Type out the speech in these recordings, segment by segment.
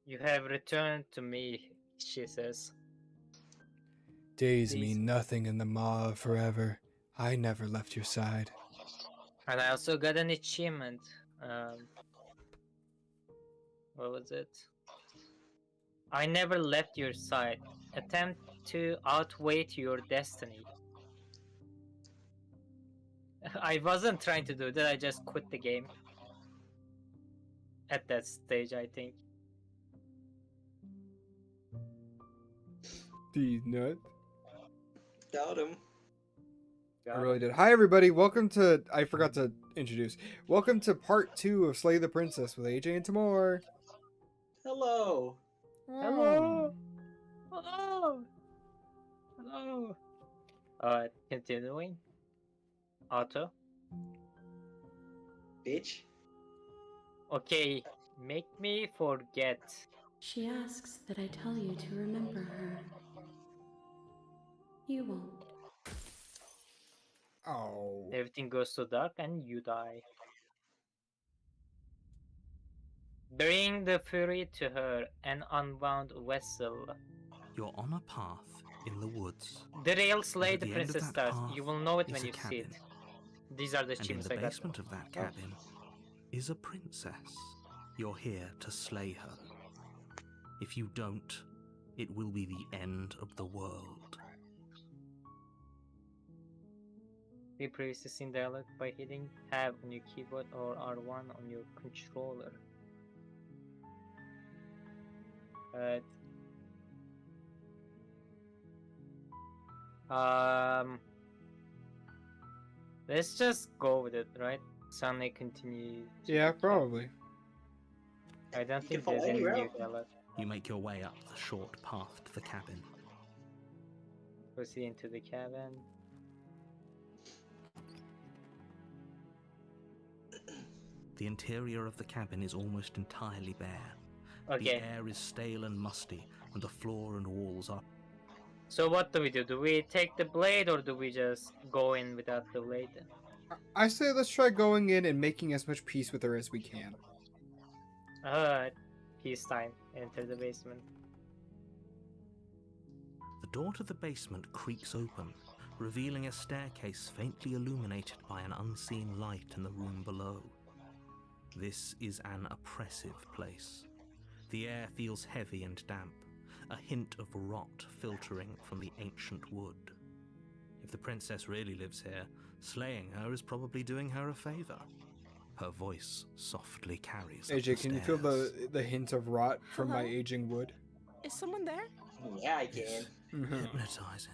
You have returned to me, she says. Days These- mean nothing in the maw of forever. I never left your side. And I also got an achievement. What was it? I never left your side. Attempt to outweigh your destiny. I wasn't trying to do that, I just quit the game. At that stage, I think. These nuts. Got him. I really did. Hi, everybody. Welcome to. I forgot to introduce. Welcome to part 2 of Slay the Princess with AJ and Timor. Hello. Hello. Hello. Hello. Continuing. Auto. Bitch. Okay, make me forget. She asks that I tell you to remember her. You won't. Oh. Everything goes to dark and you die. Bring the fury to her, an unbound vessel. You're on a path in the woods. The rail slay At the the end of princess that stars. path You will know it is when a you see it. cabin. These are the And in achievements the I got. basement of that cabin is a princess. You're here to slay her. If you don't, it will be the end of the world. We previously seen dialogue by hitting tab on your keyboard or R1 on your controller. Let's just go with it, right? Sunny continues. Yeah, probably. I don't You think can there's follow any any new route. dialogue. You make your way up the short path to the cabin. Proceed into the cabin. The interior of the cabin is almost entirely bare. The Okay, air is stale and musty, and the floor and walls are... so what do? Do we take the blade or do we just go in without the blade? I say let's try going in and making as much peace with her as we can. Peacetime. Enter the basement. The door to the basement creaks open, revealing a staircase faintly illuminated by an unseen light in the room below. This is an oppressive place. The air feels heavy and damp, a hint of rot filtering from the ancient wood. If the princess really lives here, slaying her is probably doing her a favor. Her voice softly carries up AJ, the can you feel stairs. the hint of rot from my Hello? aging wood? Is someone there? Yeah, I can. It's hypnotizing.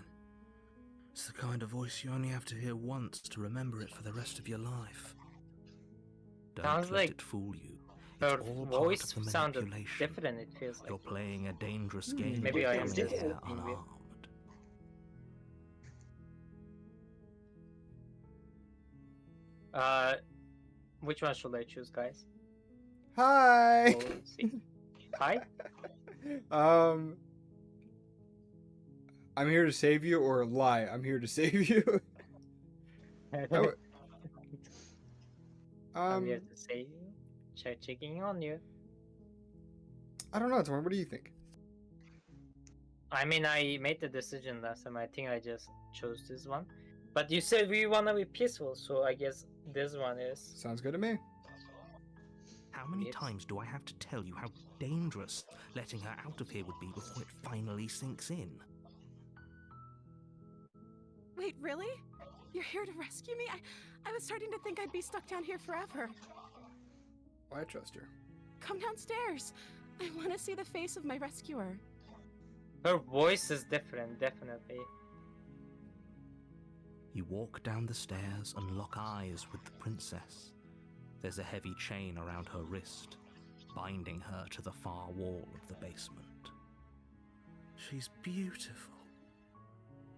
It's the kind of voice you only have to hear once to remember it for the rest of your life. Don't Sounds let like it fool you. Her It's all voice part of the sounded manipulation. different, it feels like. You're playing a dangerous game. Maybe by I am coming just here being weird. unarmed. Which one should I choose, guys? Hi! We'll see. Hi? I'm here to save you, or lie, I'm here to save you. I'm here to save you. Checking on you. I don't know, Timor, what do you think? I mean, I made the decision last time. I think I just chose this one. But you said we want to be peaceful, so I guess this one is. Sounds good to me. How many Yes. times do I have to tell you how dangerous letting her out of here would be before it finally sinks in? Wait, really? You're here to rescue me? I was starting to think I'd be stuck down here forever. I trust her. Come downstairs. I want to see the face of my rescuer. Her voice is different, definitely. You walk down the stairs and lock eyes with the princess. There's a heavy chain around her wrist, binding her to the far wall of the basement. She's beautiful.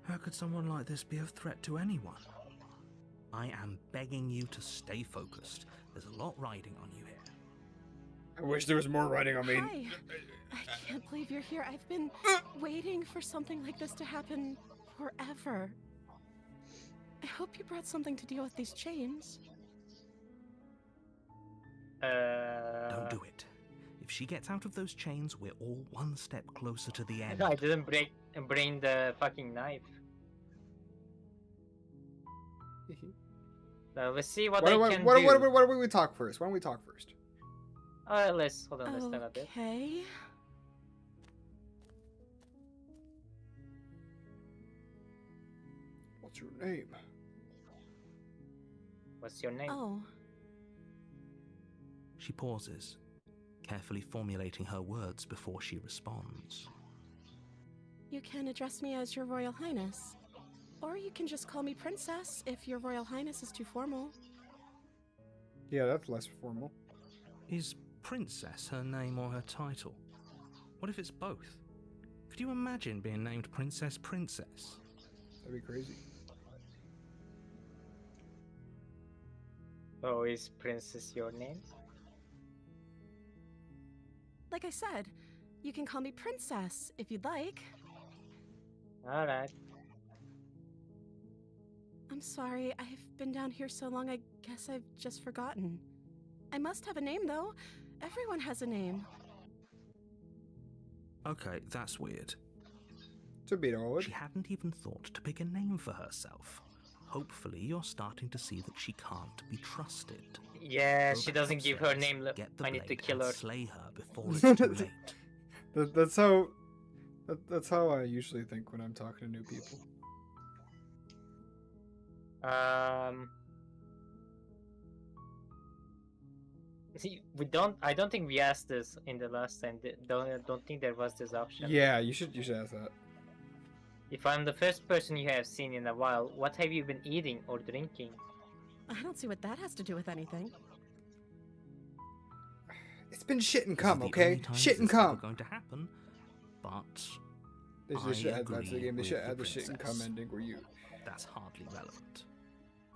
How could someone like this be a threat to anyone? I am begging you to stay focused. There's a lot riding on you here. I wish there was more writing on me. Hi. I can't believe you're here. I've been waiting for something like this to happen forever. I hope you brought something to deal with these chains. Don't do it. If If she gets out of those chains, we're all one step closer to the end. I didn't bring the fucking knife. Let's see what I can do. Why don't we talk first? Why don't we talk first? Let's hold on. Let's time a bit. Okay. What's your name? What's your name? Oh, She pauses, carefully formulating her words before she responds. you can address me as Your Royal Highness. Or you can just call me Princess if Your Royal Highness is too formal. Yeah, that's less formal. Is Princess her name or her title? What if it's both? Could you imagine being named Princess Princess? That'd be crazy. Oh, is Princess your name? Like I said, you can call me Princess if you'd like. Alright. I'm sorry, I've been down here so long I guess I've just forgotten. I must have a name though. Everyone has a name. Okay, that's weird. It's a bit odd. She hadn't even thought to pick a name for herself. Hopefully you're starting to see that she can't be trusted. Yeah, Go she back doesn't give her upstairs, name. get the I need to blade, kill and her. slay her before it's too late. That's how I usually think when I'm talking to new people. See, I don't think we asked this in the last time. Don't think there was this option. Yeah, you should ask that. If I'm the first person you have seen in a while, what have you been eating or drinking? I don't see what that has to do with anything. It's been shit and This cum, is the okay? only time Shit and this is ever cum. going to happen, but They should add that to the agree game. They should with add the the shit and cum princess. ending where you. that's hardly relevant.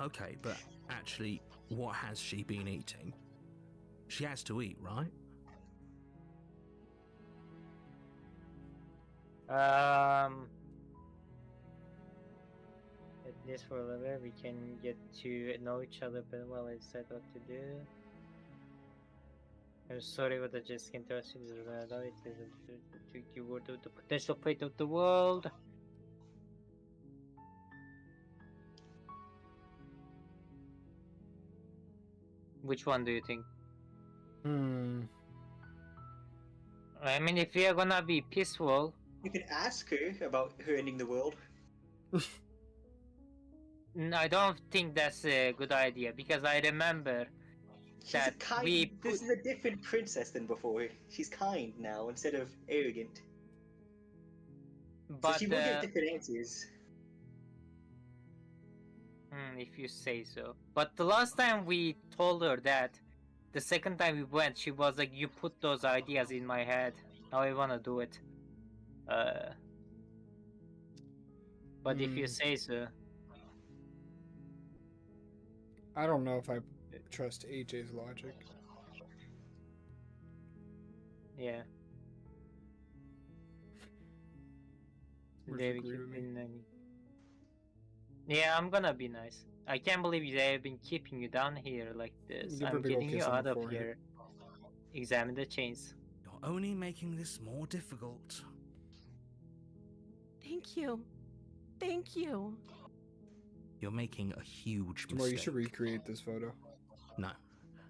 Okay, but actually, what has she been eating? She has to eat, right? At least for a little bit, we can get to know each other better while I decide what to do. I'm sorry, but I just can't trust you. This is what I know. It isn't you were the potential fate of the world. Which one do you think? I mean, if we are gonna be peaceful, You could ask her about her ending the world. no, I don't think that's a good idea because I remember She's a that kind. we This is a different princess than before. She's kind now instead of arrogant. but so she will get different answers. if you say so. But the last time we told her that, the second time we went, she was like, "You put those ideas in my head. Now I wanna do it." But if you say so, I don't know if I trust AJ's logic. yeah. Would They you will agree keep with me? in- Yeah, I'm gonna be nice. I can't believe they have been keeping you down here like this. Give her a I'm big ol' getting you kiss on out the of forehead. here. Examine the chains. You're only making this more difficult. Thank you. Thank you. You're making a huge Tomorrow you mistake. should recreate this photo. No,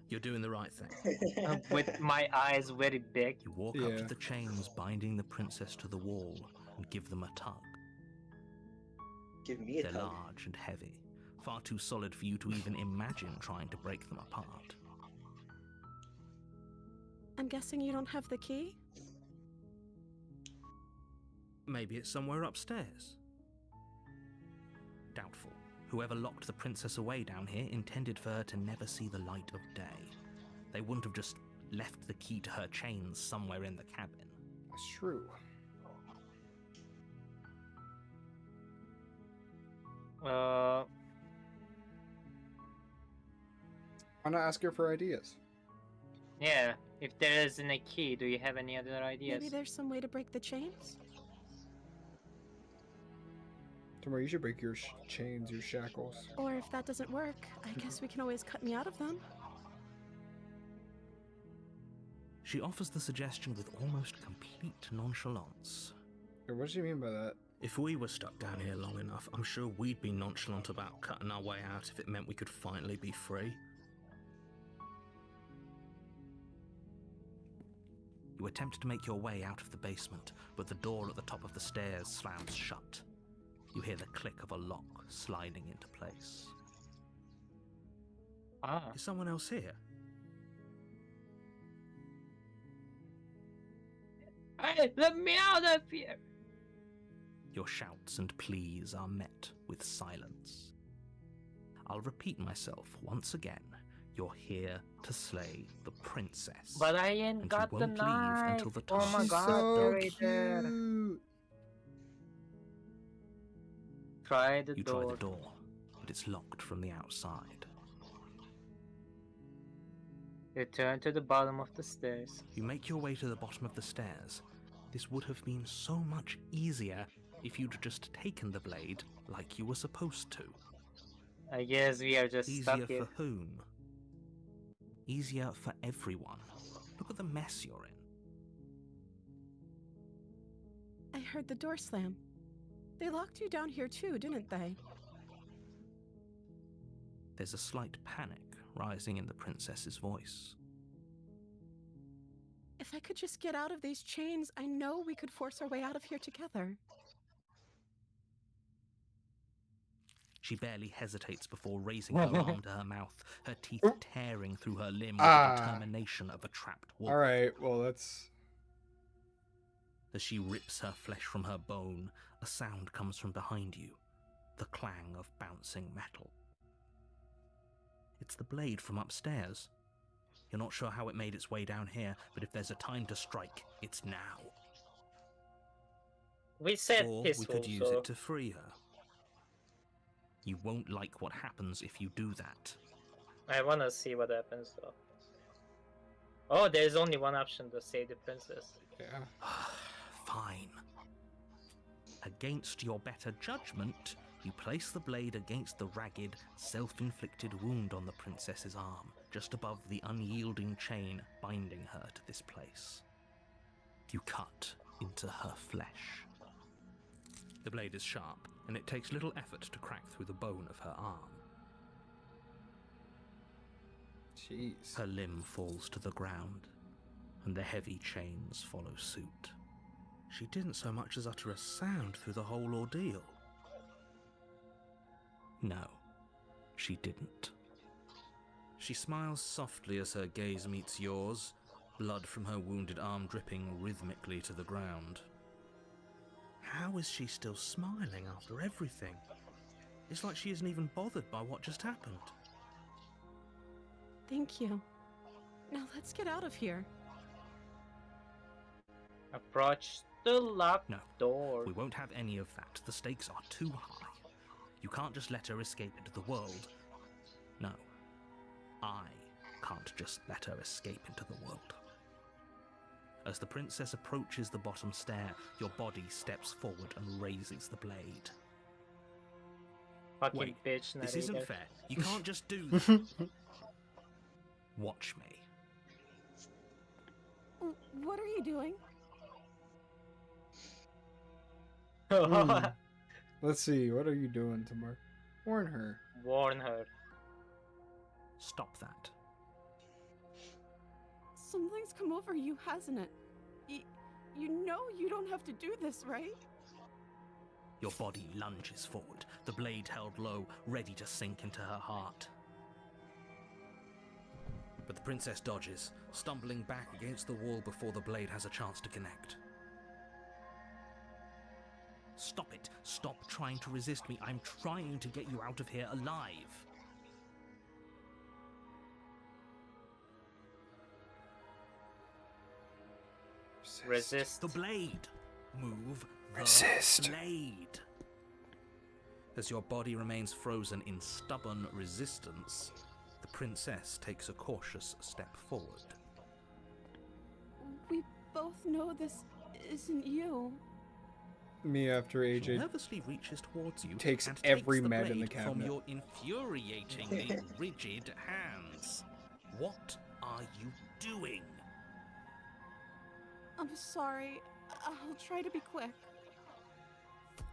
you're doing the right thing. With my eyes very big. You walk up to Yeah. the chains binding the princess to the wall and give them a tug. Give me a They're tug. large and heavy, far too solid for you to even imagine trying to break them apart. I'm guessing you don't have the key? Maybe it's somewhere upstairs. Doubtful. Whoever locked the princess away down here intended for her to never see the light of day. They wouldn't have just left the key to her chains somewhere in the cabin. That's true. Uh, Why not ask her for ideas? yeah. If there isn't a key, do you have any other ideas? Maybe there's some way to break the chains? Tomorrow you should break your chains, your shackles. Or if that doesn't work, I guess we can always cut me out of them. She offers the suggestion with almost complete nonchalance. What does she mean by that? If we were stuck down here long enough, I'm sure we'd be nonchalant about cutting our way out if it meant we could finally be free. You attempt to make your way out of the basement, but the door at the top of the stairs slams shut. You hear the click of a lock sliding into place. Ah. Is someone else here? Hey, let me out of here! Your shouts and pleas are met with silence. I'll repeat myself once again. You're here to slay the princess. But I ain't and got you the won't leave knife! until the Oh my time. god, so narrator! cute. Try the You door. try the door, but it's locked from the outside. Return to the bottom of the stairs. You make your way to the bottom of the stairs. This would have been so much easier if you'd just taken the blade like you were supposed to. I guess we are just Easier stuck here. for whom? Easier for everyone. Look at the mess you're in. I heard the door slam. They locked you down here too, didn't they? There's a slight panic rising in the princess's voice. If I could just get out of these chains, I know we could force our way out of here together. She barely hesitates before raising her arm to her mouth, her teeth tearing through her limb with Ah. the determination of a trapped wolf. Alright, well, that's... As she rips her flesh from her bone, a sound comes from behind you, the clang of bouncing metal. It's the blade from upstairs. You're not sure how it made its way down here, but if there's a time to strike, it's now. We said Or peaceful, we could use so it to free her. You won't like what happens if you do that. I wanna see what happens though. Oh, there's only one option to save the princess. Yeah. Fine. Against your better judgment, you place the blade against the ragged, self-inflicted wound on the princess's arm, just above the unyielding chain binding her to this place. You cut into her flesh. The blade is sharp, and it takes little effort to crack through the bone of her arm. Jeez. Her limb falls to the ground, and the heavy chains follow suit. She didn't so much as utter a sound through the whole ordeal. No, she didn't. She smiles softly as her gaze meets yours, blood from her wounded arm dripping rhythmically to the ground. How is she still smiling after everything? It's like she isn't even bothered by what just happened. Thank you. Now let's get out of here. Approach the locked No, door. we won't have any of that. The stakes are too high. You can't just let her escape into the world. No, I can't just let her escape into the world. As the princess approaches the bottom stair, your body steps forward and raises the blade. Fucking Wait, bitch. This narrator. isn't fair. You can't just do that. Watch me. What are you doing? Hmm. Let's see, what are you doing, Timor? Warn her. Warn her. Stop that. Something's come over you, hasn't it? You know you don't have to do this, right? Your body lunges forward, the blade held low, ready to sink into her heart. But the princess dodges, stumbling back against the wall before the blade has a chance to connect. Stop it. Stop trying to resist me. I'm trying to get you out of here alive. Resist. The blade. Move the Resist. blade. As your body remains frozen in stubborn resistance, the princess takes a cautious step forward. We both know this isn't you. Me after She AJ nervously reaches towards you takes and every takes the med in the blade from cabinet. your infuriatingly rigid hands. What are you doing? I'm sorry. I'll try to be quick.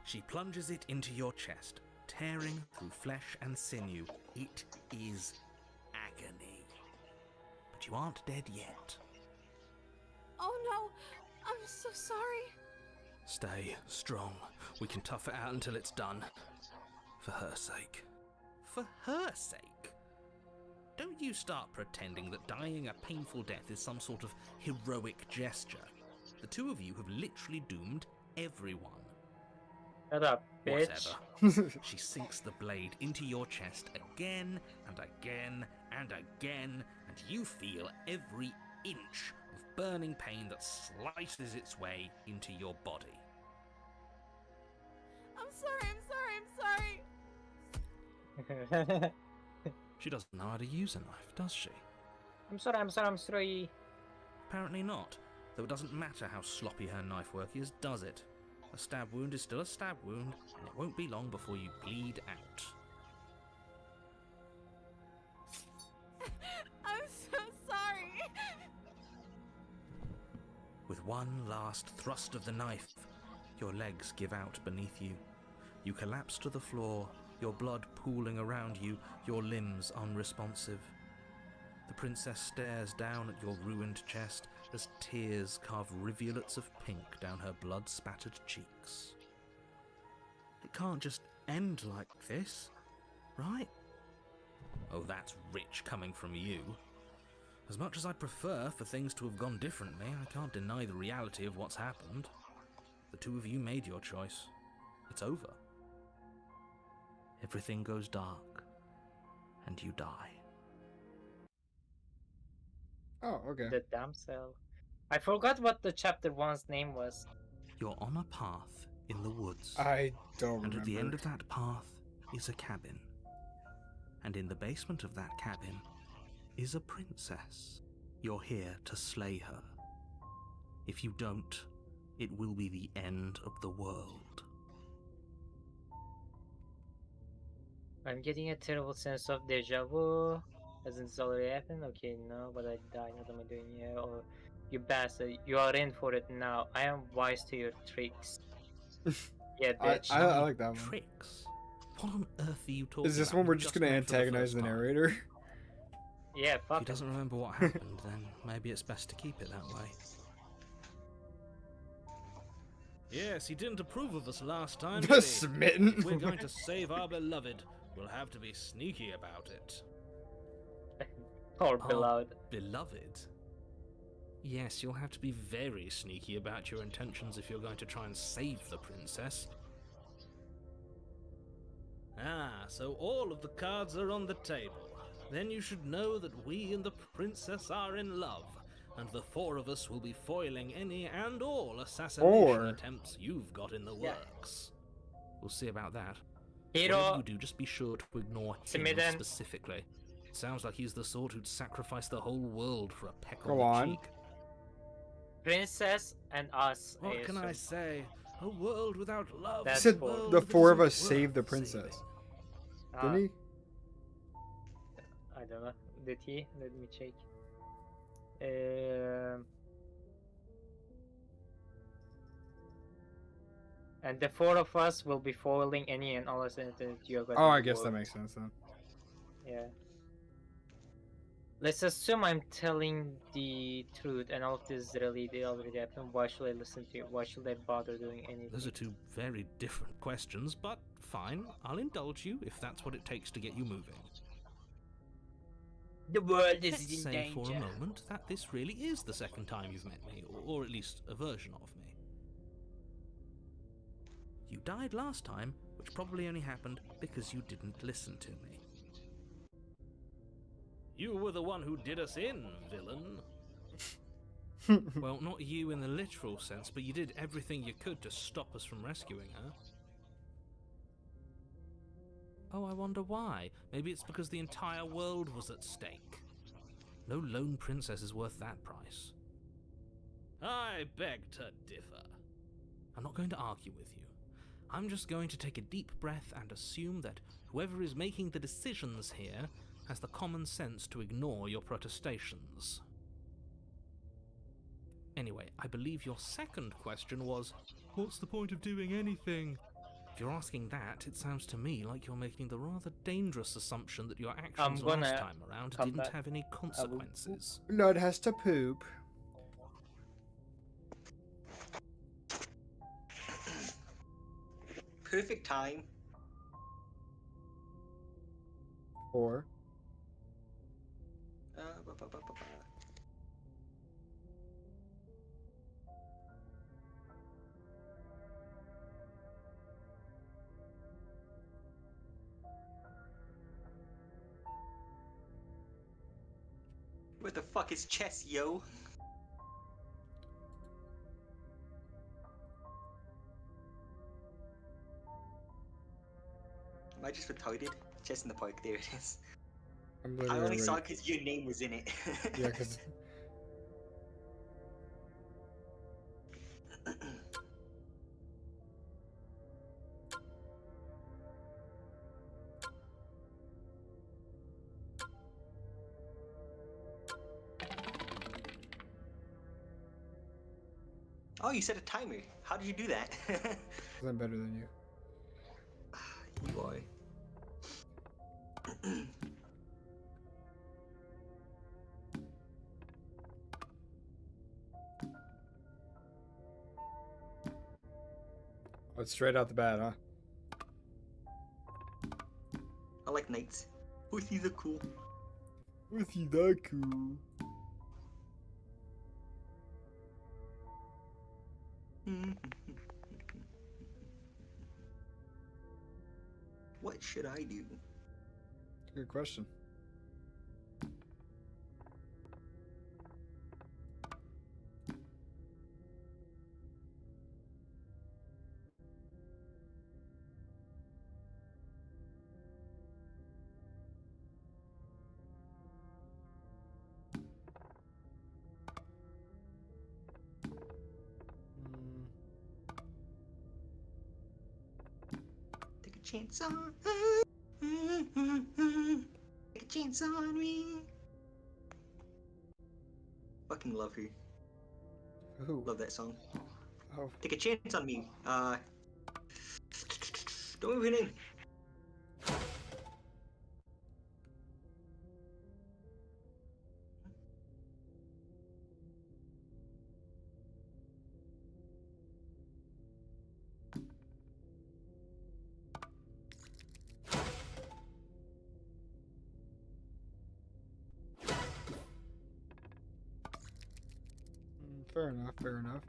She plunges it into your chest, tearing through flesh and sinew. It is agony. But you aren't dead yet. Oh no, I'm so sorry. Stay strong. We can tough it out until it's done. For her sake. For her sake? Don't you start pretending that dying a painful death is some sort of heroic gesture. The two of you have literally doomed everyone. Shut up, bitch. Whatever. She sinks the blade into your chest again and again and again, and you feel every inch of burning pain that slices its way into your body. I'm sorry. She doesn't know how to use a knife, does she? I'm sorry. Apparently not, though it doesn't matter how sloppy her knife work is, does it? A stab wound is still a stab wound, and it won't be long before you bleed out. I'm so sorry. With one last thrust of the knife, your legs give out beneath you. You collapse to the floor, your blood pooling around you, your limbs unresponsive. The princess stares down at your ruined chest as tears carve rivulets of pink down her blood-spattered cheeks. It can't just end like this, right? Oh, that's rich coming from you. As much as I'd prefer for things to have gone differently, I can't deny the reality of what's happened. The two of you made your choice. It's over. Everything goes dark, and you die. Oh, okay. The damsel. I forgot what the chapter 1's name was. You're on a path in the woods. I don't And remember. at the end of that path is a cabin. And in the basement of that cabin is a princess. You're here to slay her. If you don't, it will be the end of the world. I'm getting a terrible sense of deja vu. Hasn't this already happened? Okay, no, but I died. What am I doing here? Or, you bastard, you are in for it now. I am wise to your tricks. Yeah, bitch. I like that one. Tricks? What on earth are you talking about? Is this one we're You've just gonna met for the antagonize first the time. narrator? Yeah, If fuck he it. doesn't remember what happened, then maybe it's best to keep it that way. Yes, he didn't approve of us last time, did he? Smitten. If we're going to save our beloved, we'll have to be sneaky about it. Poor Our beloved. beloved? Yes, you'll have to be very sneaky about your intentions if you're going to try and save the princess. Ah, so all of the cards are on the table. Then you should know that we and the princess are in love, and the four of us will be foiling any and all assassination attempts you've got in the works. We'll see about that. Whatever Hero. you do, just be sure to ignore him Smitten. specifically. It sounds like he's the sort who'd sacrifice the whole world for a peck Go on the on. cheek. Princess and us. What can I assume. say? A world without love. That's He said four. the four of us isn't saved the worth princess. saving. Ah, Didn't he? I don't know. Did he? Let me check. And the four of us will be foiling any and all assassination you got. Oh, in I the guess that world. makes sense then. Yeah. Let's assume I'm telling the truth and all of this really did already happen. Why should I listen to you? Why should I bother doing anything? Those are two very different questions, but fine. I'll indulge you if that's what it takes to get you moving. The world is Let's in say danger. for a moment that this really is the second time you've met me, or at least a version of me. You died last time, which probably only happened because you didn't listen to me. You were the one who did us in, villain. Well, not you in the literal sense, but you did everything you could to stop us from rescuing her. Oh, I wonder why. Maybe it's because the entire world was at stake. No lone princess is worth that price. I beg to differ. I'm not going to argue with you. I'm just going to take a deep breath and assume that whoever is making the decisions here has the common sense to ignore your protestations. Anyway, I believe your second question was, what's the point of doing anything? If you're asking that, it sounds to me like you're making the rather dangerous assumption that your actions gonna last time around come didn't back. have any consequences. Blood has to poop. Perfect time. Or Ba, ba, ba, ba, ba. What the fuck is chess, yo? Am I just retarded? Chess in the park, there it is. I'm I literally only saw already... it because your name was in it. Yeah, because... Oh, you set a timer. How did you do that? I'm better than you. You are. Oh, it's straight out the bat, huh? I like knights. Pussies are cool. Was he that cool? What should I do? Good question. Take a chance on. Take a chance on me. Fucking love her. Ooh. Love that song. Oh. Take a chance on me. Don't move your name. Fair enough, fair enough.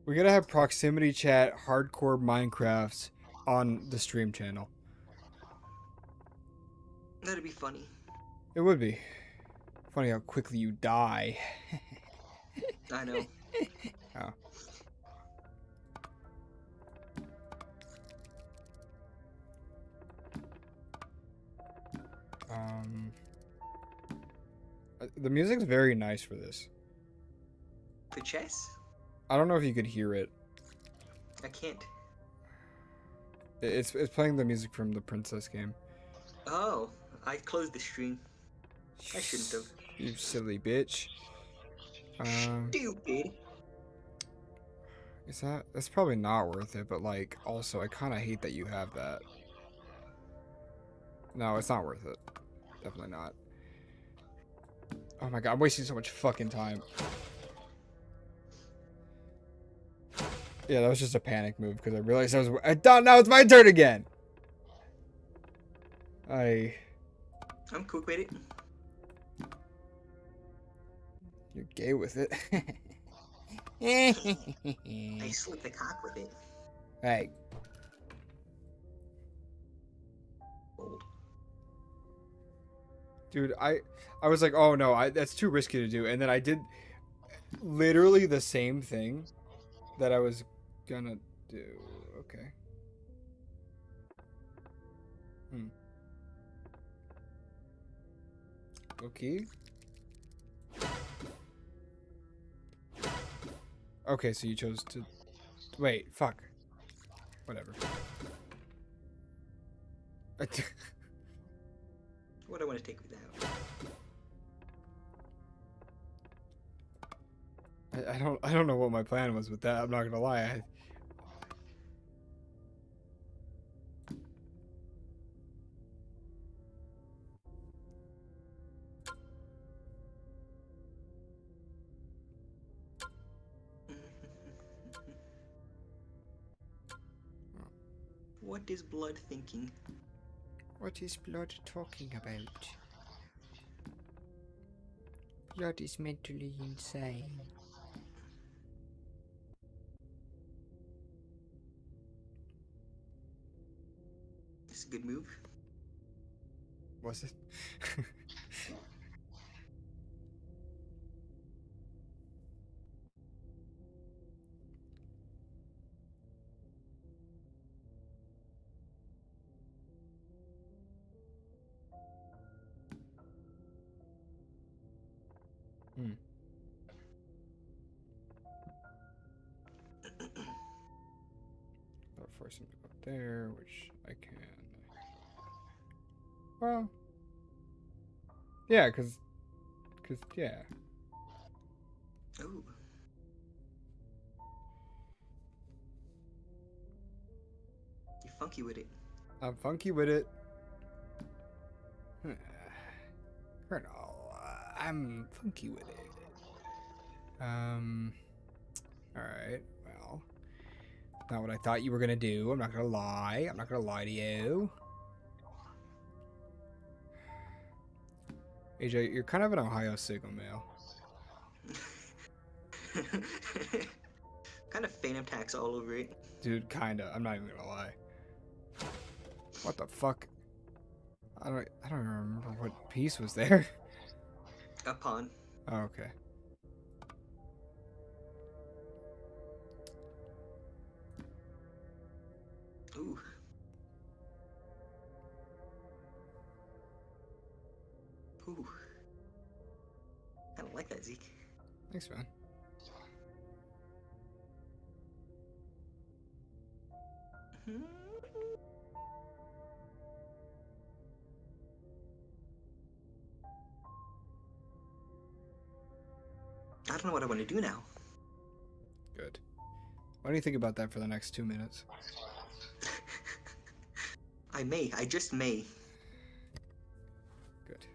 We gotta have proximity chat hardcore Minecraft on the stream channel. That'd be funny. It would be. Funny how quickly you die. I know. Oh. The music's very nice for this. For chess? I don't know if you could hear it. I can't. It's playing the music from the Princess game. Oh, I closed the stream. I shouldn't have. You silly bitch. Stupid. That's probably not worth it, but like also I kinda hate that you have that. No, it's not worth it. Definitely not. Oh my god, I'm wasting so much fucking time. Yeah, that was just a panic move because I realized now it's my turn again. I'm cool with it. You're gay with it. I slipped the cock with it. Hey. Old. Dude, I was like, oh no, that's too risky to do, and then I did literally the same thing that I was gonna do. Okay. Okay. Okay, so you chose to... Wait, fuck. Whatever. What do I want to take without? I don't know what my plan was with that. I'm not gonna lie. What is blood thinking? What is blood talking about? Blood is mentally insane. It's a good move. Was it? Hmm. I'll force him to go there, which I can. Well, yeah, cause yeah. Oh. You're funky with it. I'm funky with it. Colonel, I'm funky with it. Alright, well. Not what I thought you were gonna do. I'm not gonna lie. I'm not gonna lie to you. AJ, you're kind of an Ohio Sigma male. Kind of phantom tax all over it. Dude, kinda. I'm not even gonna lie. What the fuck? I don't even remember what piece was there. A pawn. Oh, okay. Ooh. Ooh. I don't like that, Zeke. Thanks, man. Hmm. I don't know what I want to do now. Good. Why do you think about that for the next 2 minutes? I just may. Good.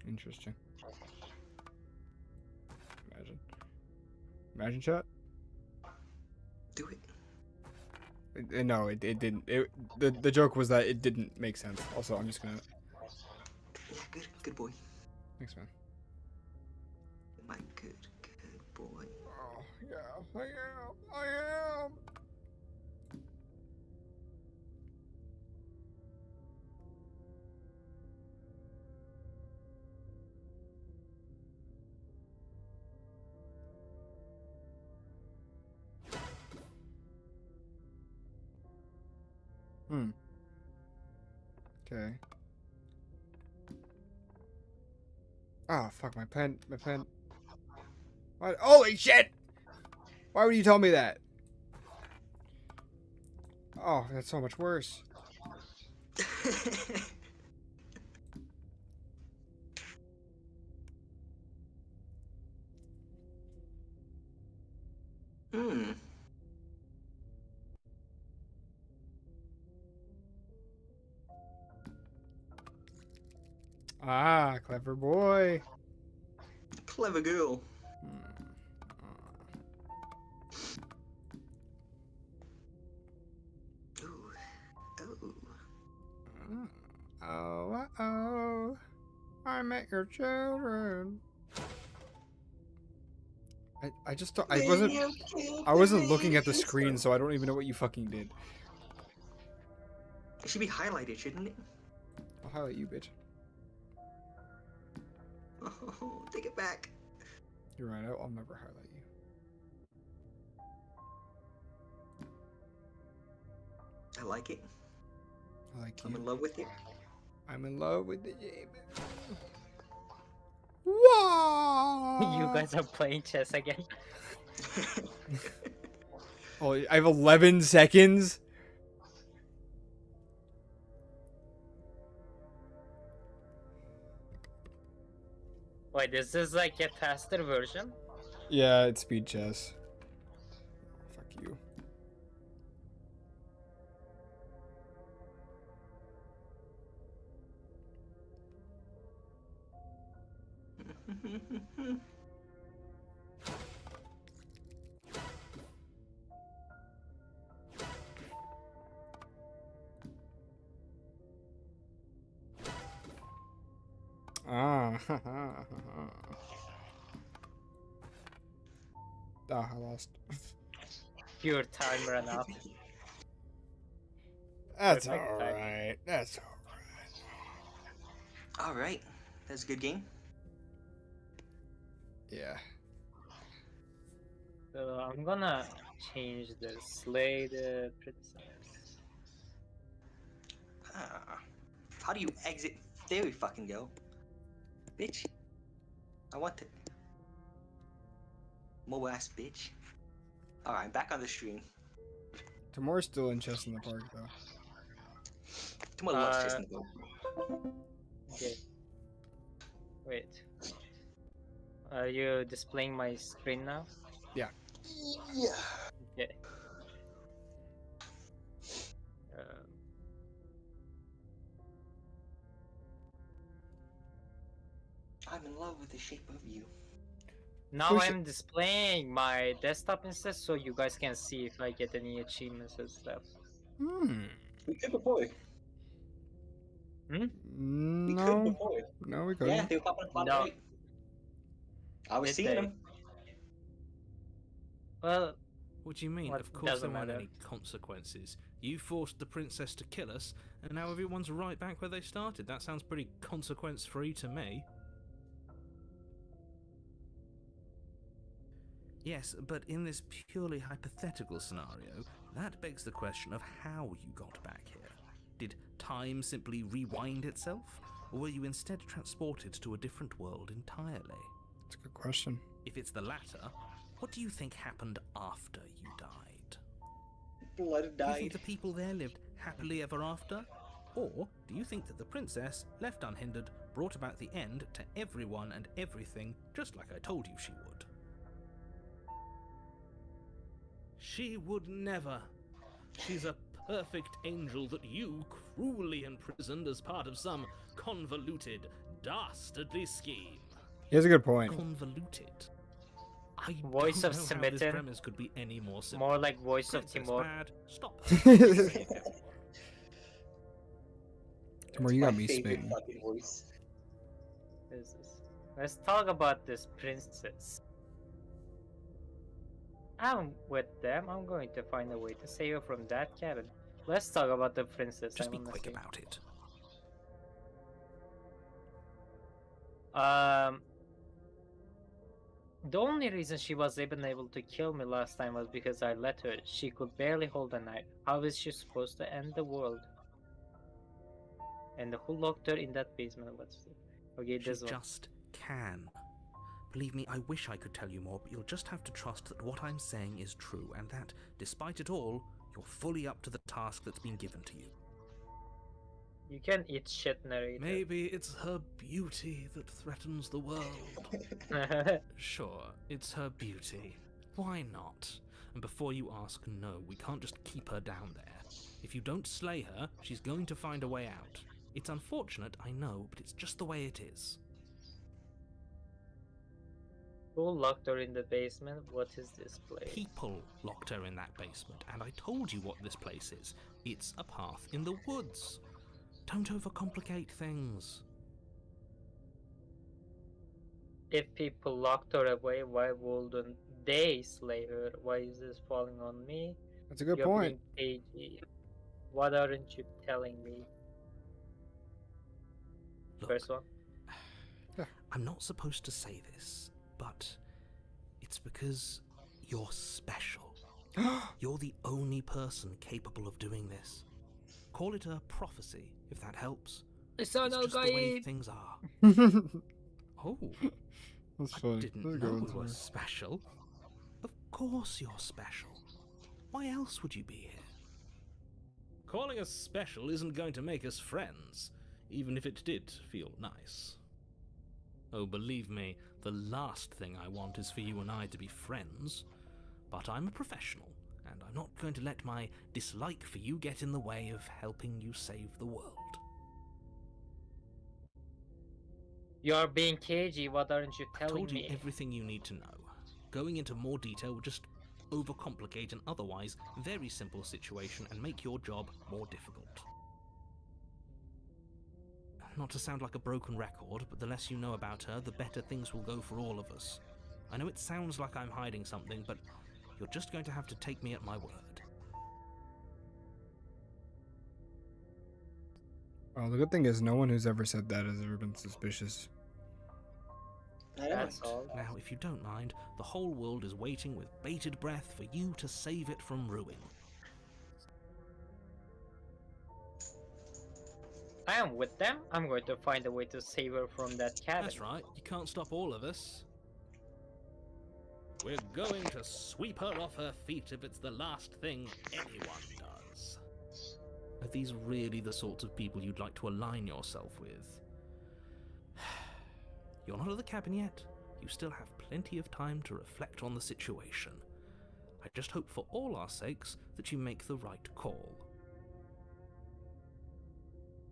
Interesting. Imagine chat? Do it. No, it didn't. The joke was that it didn't make sense. Also, I'm just gonna... Yeah, good boy. Thanks, man. My good boy. Oh, yeah, I am. Okay. Oh, fuck, my pen. What? Holy shit! Why would you tell me that? Oh, that's so much worse. Hmm. Ah, clever boy. Clever girl. Ooh. Oh. Oh, I met your children. I just don't, I wasn't looking at the screen, so I don't even know what you fucking did. It should be highlighted, shouldn't it? I'll highlight you, bitch. Oh, take it back. You're right, I'll never highlight you. I like it. I like you. I'm in love with it. I'm in love with the game. You guys are playing chess again. Oh, I have 11 seconds. Wait, is this like a faster version? Yeah, it's speed chess. Fuck you. Ah, ah, I lost. Your time ran out. That's Perfect timing. alright. That's alright. All right, that's a good game. Yeah. So I'm gonna change the slay the princess. Ah, how do you exit? There we fucking go, bitch. I want it. Mo ass bitch. All right, back on the stream. Timor's still in Chess in the Park, though. Tomorrow loves chess and go. Okay. Wait. Are you displaying my screen now? Yeah. Yeah. Okay. Um, I'm in love with the shape of you. now Push I'm displaying my desktop instead, so you guys can see if I get any achievements and stuff. We could before. We could No. before. No, we Yeah, couldn't. they were popping up on the No. right. I was Did seeing they? them. Well, What do you mean? What Of course there doesn't weren't matter. any consequences. You forced the princess to kill us, and now everyone's right back where they started. That sounds pretty consequence-free to me. Yes, but in this purely hypothetical scenario, that begs the question of how you got back here. Did time simply rewind itself, or were you instead transported to a different world entirely? That's a good question. If it's the latter, what do you think happened after you died? Blood Do you died. think the people there lived happily ever after? Or do you think that the princess, left unhindered, brought about the end to everyone and everything, just like I told you she would? She would never. She's a perfect angel that you cruelly imprisoned as part of some convoluted, dastardly scheme. He has a good point. Convoluted. I Voice don't of know how Smitten. this premise could be any more simple. more like voice of Princess Timor. bad. Stop. Save everyone. Timor, you got My me favorite smitten. fucking voice. Is this? Let's talk about this princess. I'm with them. I'm going to find a way to save her from that cabin. Let's talk about the princess. Just I be wanna quick see. about it. The only reason she was even able to kill me last time was because I let her. She could barely hold a knife. How is she supposed to end the world? And who locked her in that basement? What's it? Okay, She this one. just can. Believe me, I wish I could tell you more, but you'll just have to trust that what I'm saying is true, and that, despite it all, you're fully up to the task that's been given to you. You can eat shit, narrator. Maybe it's her beauty that threatens the world. Sure, it's her beauty. Why not? And before you ask, no, we can't just keep her down there. If you don't slay her, she's going to find a way out. It's unfortunate, I know, but it's just the way it is. Who locked her in the basement? What is this place? People locked her in that basement, and I told you what this place is. It's a path in the woods. Don't overcomplicate things. If people locked her away, why wouldn't they slay her? Why is this falling on me? That's a good You're point. being cagey. What aren't you telling me? Look, First one. I'm not supposed to say this, but it's because you're special. You're the only person capable of doing this. Call it a prophecy, if that helps. It's just the way things are. Oh, That's I funny. didn't That's a know good we one. were special. Of course you're special. Why else would you be here? Calling us special isn't going to make us friends, even if it did feel nice. Oh, believe me, the last thing I want is for you and I to be friends. But I'm a professional, and I'm not going to let my dislike for you get in the way of helping you save the world. You're being cagey. What aren't you I've telling told you me? everything you need to know. Going into more detail would just overcomplicate an otherwise very simple situation and make your job more difficult. Not to sound like a broken record, but the less you know about her, the better things will go for all of us. I know it sounds like I'm hiding something, but you're just going to have to take me at my word. Well, the good thing is no one who's ever said that has ever been suspicious. I don't. That's all. Now, if you don't mind, the whole world is waiting with bated breath for you to save it from ruin. I am with them. I'm going to find a way to save her from that cabin. That's right, you can't stop all of us. We're going to sweep her off her feet if it's the last thing anyone does. Are these really the sorts of people you'd like to align yourself with? You're not at the cabin yet. You still have plenty of time to reflect on the situation. I just hope for all our sakes that you make the right call.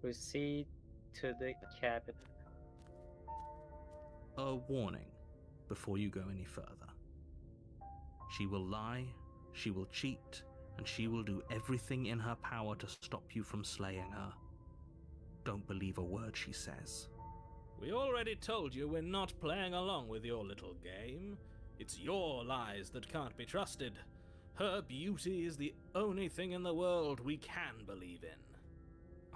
Proceed to the cabin. A warning before you go any further. She will lie, she will cheat, and she will do everything in her power to stop you from slaying her. Don't believe a word she says. We already told you we're not playing along with your little game. It's your lies that can't be trusted. Her beauty is the only thing in the world we can believe in.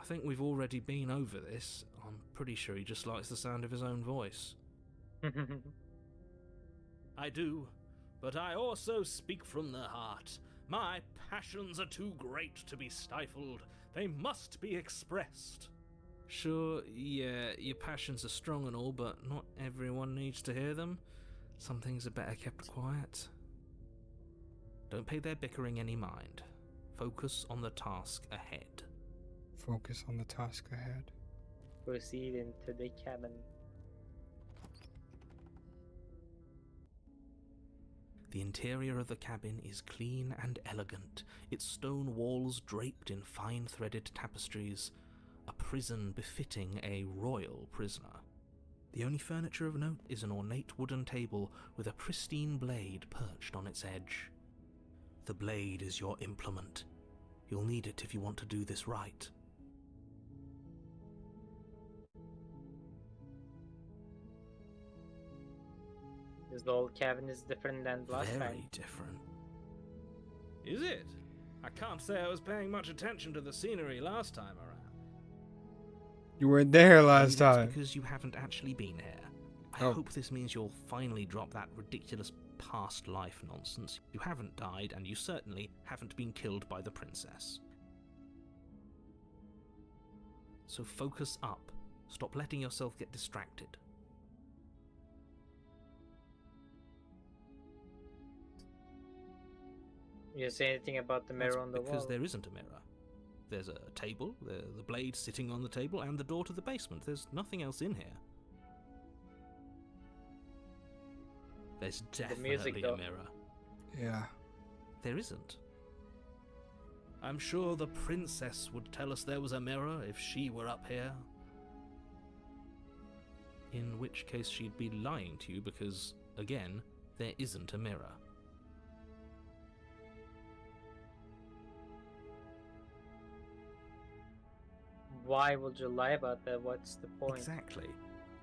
I think we've already been over this. I'm pretty sure he just likes the sound of his own voice. I do, but I also speak from the heart. My passions are too great to be stifled. They must be expressed. Sure, yeah, your passions are strong and all, but not everyone needs to hear them. Some things are better kept quiet. Don't pay their bickering any mind. Focus on the task ahead. Focus on the task ahead. Proceed into the cabin. The interior of the cabin is clean and elegant, its stone walls draped in fine-threaded tapestries, a prison befitting a royal prisoner. The only furniture of note is an ornate wooden table with a pristine blade perched on its edge. The blade is your implement. You'll need it if you want to do this right. This old cabin is different than last Very time. different. Is it? I can't say I was paying much attention to the scenery last time around. You weren't there Maybe last that's time. because you haven't actually been here. I Oh. hope this means you'll finally drop that ridiculous past life nonsense. You haven't died, and you certainly haven't been killed by the princess. So focus up. Stop letting yourself get distracted. You say anything about the mirror That's on the because wall? there isn't a mirror. There's a table, the blade sitting on the table, and the door to the basement. There's nothing else in here. There's definitely though. a mirror. Yeah. There isn't. I'm sure the princess would tell us there was a mirror if she were up here. In which case she'd be lying to you because, again, there isn't a mirror. Why would you lie about that? What's the point? Exactly.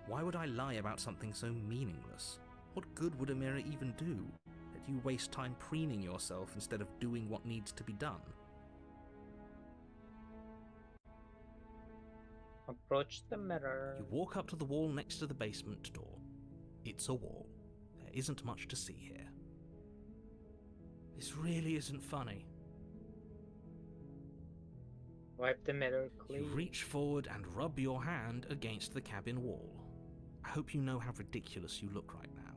Why would I lie about something so meaningless? What good would a mirror even do? That you waste time preening yourself instead of doing what needs to be done. Approach the mirror. You walk up to the wall next to the basement door. It's a wall. There isn't much to see here. This really isn't funny. Wipe the mirror You clean. reach forward and rub your hand against the cabin wall. I hope you know how ridiculous you look right now.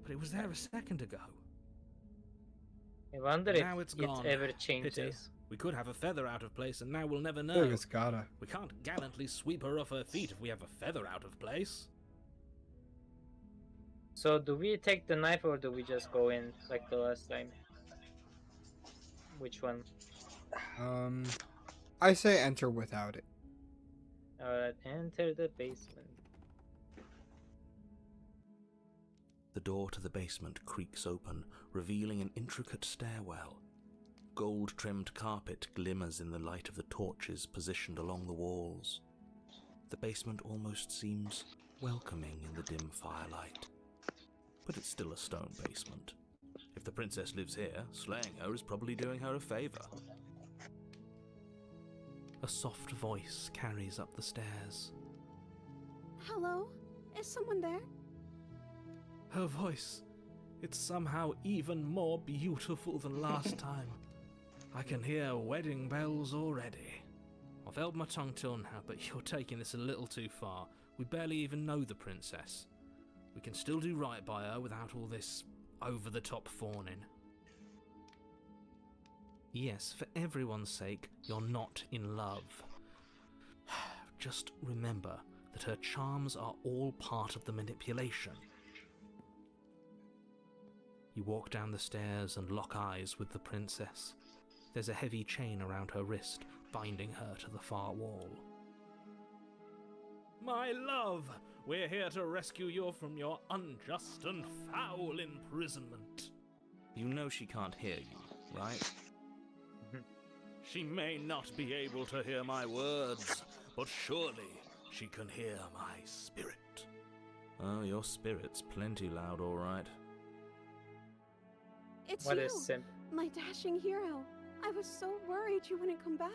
But it was there a second ago. I wonder Now if it's it gone. ever Pity. changes. We could have a feather out of place and now we'll never I know. feel like it's gotta. We can't gallantly sweep her off her feet if we have a feather out of place. So do we take the knife or do we just go in like the last time? Which one? I say enter without it. Alright, enter the basement. The door to the basement creaks open, revealing an intricate stairwell. Gold-trimmed carpet glimmers in the light of the torches positioned along the walls. The basement almost seems welcoming in the dim firelight. But it's still a stone basement. If the princess lives here, slaying her is probably doing her a favor. A soft voice carries up the stairs. Hello? Is someone there? Her voice, it's somehow even more beautiful than last time. I can hear wedding bells already. I've held my tongue till now, but you're taking this a little too far. We barely even know the princess. We can still do right by her without all this over-the-top fawning. Yes, for everyone's sake, you're not in love. Just remember that her charms are all part of the manipulation. You walk down the stairs and lock eyes with the princess. There's a heavy chain around her wrist, binding her to the far wall. My love, we're here to rescue you from your unjust and foul imprisonment. You know she can't hear you, right? She may not be able to hear my words, but surely she can hear my spirit. Oh, your spirit's plenty loud, all right. It's What you, is simp? my dashing hero. I was so worried you wouldn't come back.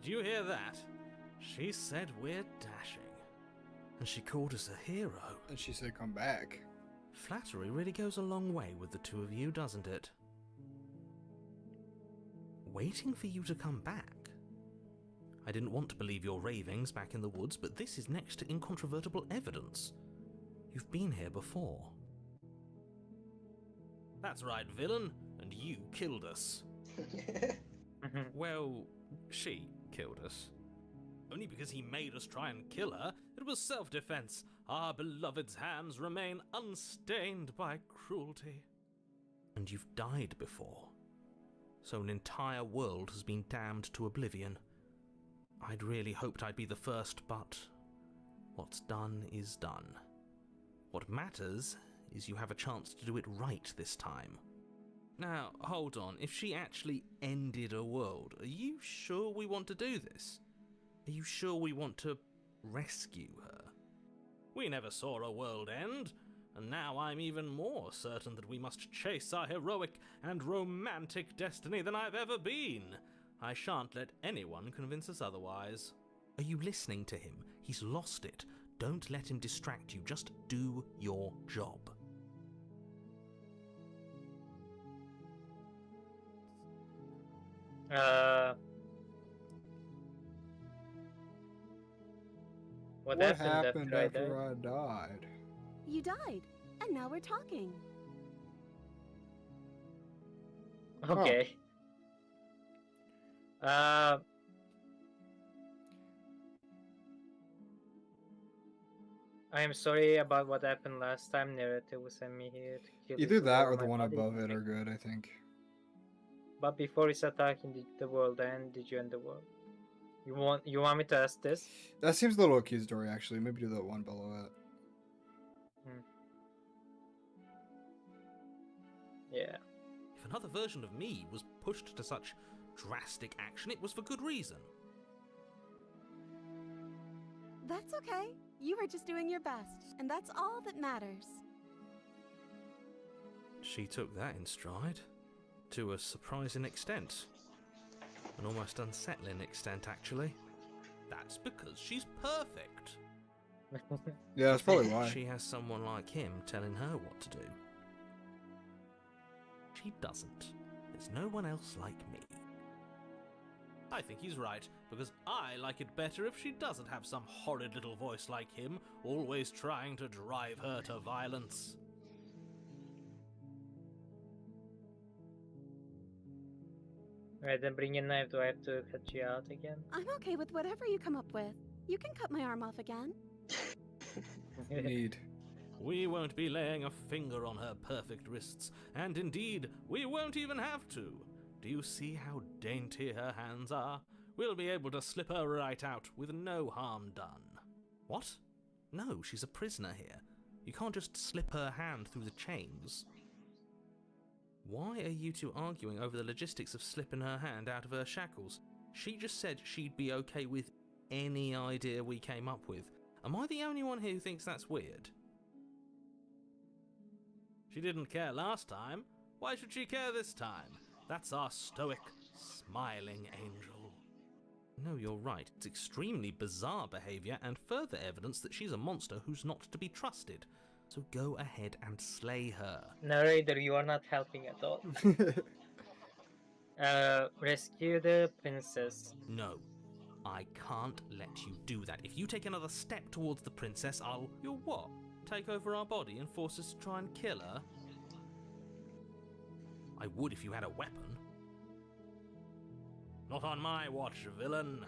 Did you hear that? She said we're dashing. And she called us a hero. And she said come back. Flattery really goes a long way with the two of you, doesn't it? Waiting for you to come back? I didn't want to believe your ravings back in the woods, but this is next to incontrovertible evidence. You've been here before. That's right, villain, and you killed us. Well, she killed us. Only because he made us try and kill her, it was self-defense. Our beloved's hands remain unstained by cruelty. And you've died before. So an entire world has been damned to oblivion. I'd really hoped I'd be the first, but what's done is done. What matters is you have a chance to do it right this time. Now, hold on. If she actually ended a world, are you sure we want to do this? Are you sure we want to rescue her? We never saw a world end, and now I'm even more certain that we must chase our heroic and romantic destiny than I've ever been. I shan't let anyone convince us otherwise. Are you listening to him? He's lost it. Don't let him distract you. Just do your job. What happened after I died? after I died? You died, and now we're talking. Okay. I am sorry about what happened last time. Narrative was sent me here to kill Either you that for or the my one body. above it are good, I think. But before we start talking, did the world end? Did you end the world? You want me to ask this? That seems a little accusatory, actually. Maybe do that one below it. Yeah. If another version of me was pushed to such drastic action, it was for good reason. That's okay. You were just doing your best, and that's all that matters. She took that in stride. To a surprising extent. An almost unsettling extent, actually. That's because she's perfect. Yeah, that's probably why. She has someone like him telling her what to do. She doesn't. There's no one else like me. I think he's right. because I like it better if she doesn't have some horrid little voice like him, always trying to drive her to violence. Alright, then bring your knife. Do I have to cut you out again? I'm okay with whatever you come up with. You can cut my arm off again. Need. We won't be laying a finger on her perfect wrists, and indeed, we won't even have to. Do you see how dainty her hands are? We'll be able to slip her right out with no harm done. What? No, she's a prisoner here. You can't just slip her hand through the chains. Why are you two arguing over the logistics of slipping her hand out of her shackles? She just said she'd be okay with any idea we came up with. Am I the only one here who thinks that's weird? She didn't care last time. Why should she care this time? That's our stoic, smiling angel. No, you're right. It's extremely bizarre behaviour and further evidence that she's a monster who's not to be trusted. So go ahead and slay her. Narrator, you are not helping at all. Rescue the princess. No, I can't let you do that. If you take another step towards the princess, You'll what? Take over our body and force us to try and kill her? I would if you had a weapon. Not on my watch, villain.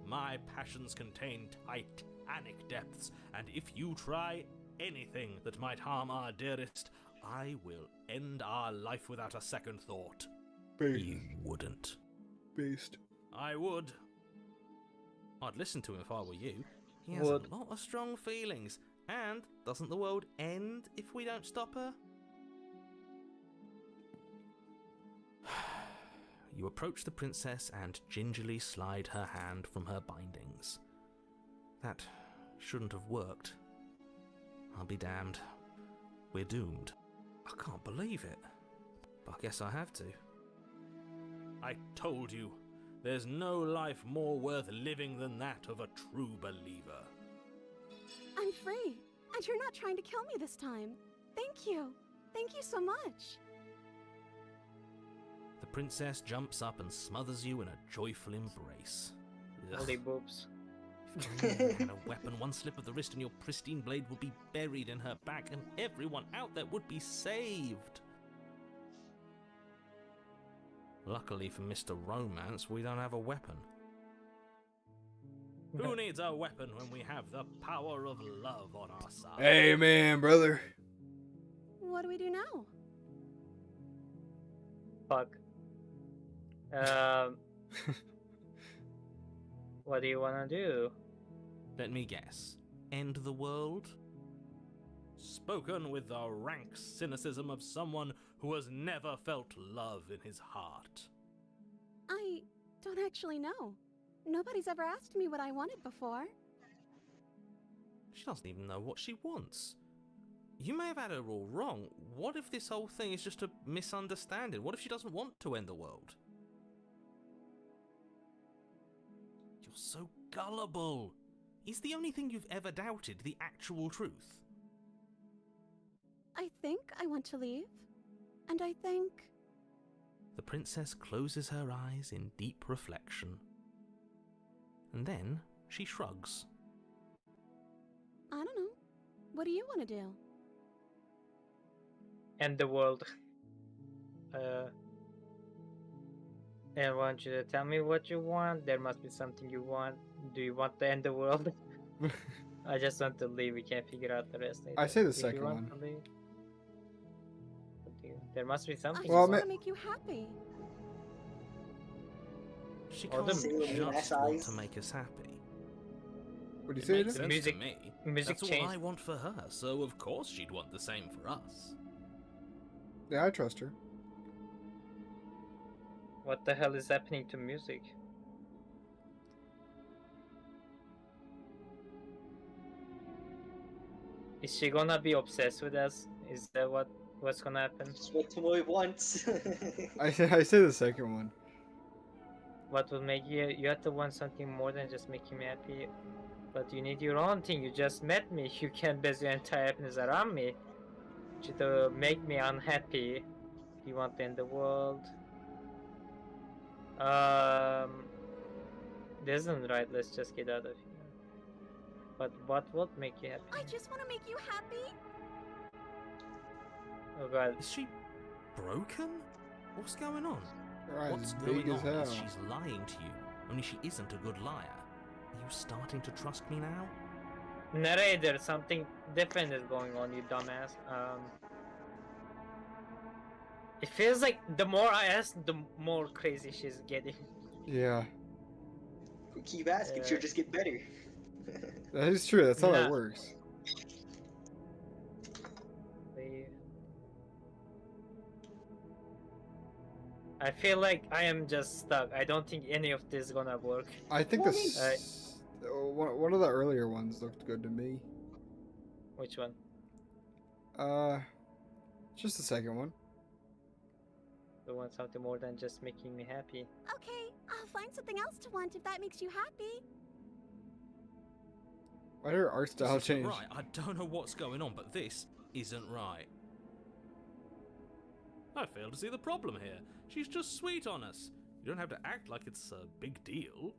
My passions contain titanic depths, and if you try anything that might harm our dearest, I will end our life without a second thought. Based. You wouldn't. Based. I would. I'd listen to him if I were you. He has Would. a lot of strong feelings. And doesn't the world end if we don't stop her? You approach the princess and gingerly slide her hand from her bindings. That shouldn't have worked. I'll be damned. We're doomed. I can't believe it. But I guess I have to. I told you, there's no life more worth living than that of a true believer. I'm free, and you're not trying to kill me this time. Thank you. Thank you so much. The princess jumps up and smothers you in a joyful embrace. Ugh. Holy boobs. If only you had a weapon, one slip of the wrist and your pristine blade would be buried in her back, and everyone out there would be saved. Luckily for Mr. Romance, we don't have a weapon. Who needs a weapon when we have the power of love on our side? Amen, brother. What do we do now? Fuck. What do you wanna do? Let me guess. End the world? Spoken with the rank cynicism of someone who has never felt love in his heart. I don't actually know. Nobody's ever asked me what I wanted before. She doesn't even know what she wants. You may have had her all wrong. What if this whole thing is just a misunderstanding? What if she doesn't want to end the world? You're so gullible. Is the only thing you've ever doubted the actual truth? I think I want to leave. And I think... The princess closes her eyes in deep reflection. And then she shrugs. I don't know. What do you want to do? End the world. I want you to tell me what you want. There must be something you want. Do you want to end the world? I just want to leave. We can't figure out the rest later. I say the If you second want one. to leave, there must be I something. just Well, want ma- to make you happy. She Well, can't the just want to make us happy. What do you It say? makes Adam? sense Music- to me. music That's changed. what I want for her, so of course she'd want the same for us. Yeah, I trust her. What the hell is happening to music? Is she gonna be obsessed with us? Is that what's gonna happen? That's what Timor wants. I say the second one. What will make you have to want something more than just making me happy? But you need your own thing. You just met me. You can't base your entire happiness around me. To make me unhappy. You want to end the world. This isn't right. Let's just get out of here. But what would make you happy? I just want to make you happy. Oh god. Is she broken? What's going on? Her eyes What's big going as on is hell. she's lying to you, only she isn't a good liar. Are you starting to trust me now? Narrator, something different is going on, you dumbass. It feels like the more I ask, the more crazy she's getting. Yeah, Keep asking, she'll just get better. that is true. That's how Nah. it works. I feel like I am just stuck. I don't think any of this is gonna work. I think Well, this one of the earlier ones looked good to me. Which one? Just the second one. The one something more than just making me happy. Okay, I'll find something else to want if that makes you happy. Why did her art style This isn't change? right. I don't know what's going on, but this isn't right. I fail to see the problem here. She's just sweet on us. You don't have to act like it's a big deal.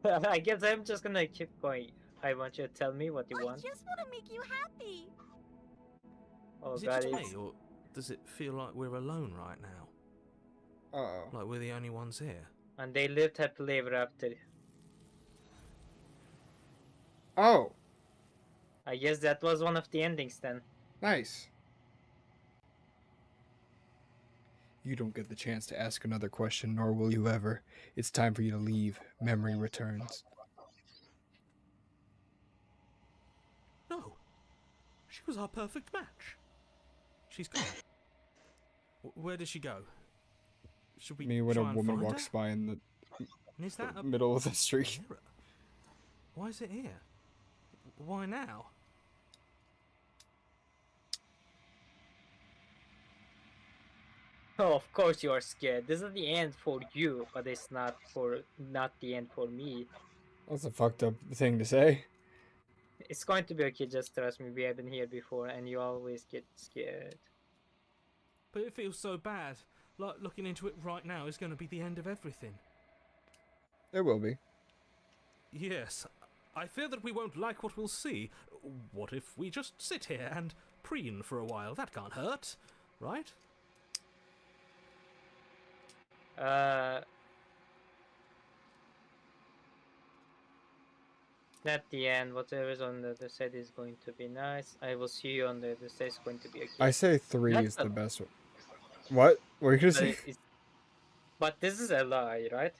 I guess I'm just gonna keep going. I want you to tell me what you I want. just want to make you happy. Oh Is it god, just it's... me, or does it feel like we're alone right now? Uh-oh. Like we're the only ones here? And they lived happily ever after. Oh, I guess that was one of the endings then. nice. You don't get the chance to ask another question, nor will you ever. It's time for you to leave. Memory returns. No. She was our perfect match. She's gone. Where did she go? Should we Me when a try and woman find walks her? by in the And is that a middle of the street. mirror? Why is it here? Why now? Oh, of course you are scared. This is the end for you, but it's not the end for me. That's a fucked up thing to say. It's going to be okay, just trust me. We have been here before and you always get scared. But it feels so bad. Like looking into it right now is going to be the end of everything. It will be. Yes, I fear that we won't like what we'll see. What if we just sit here and preen for a while? That can't hurt, right? At the end, whatever's on the other side is going to be nice. I will see you on the other side. It's going to be okay. I say 3 That's is a- the best one. What? What are you gonna But, say? but this is a lie, right?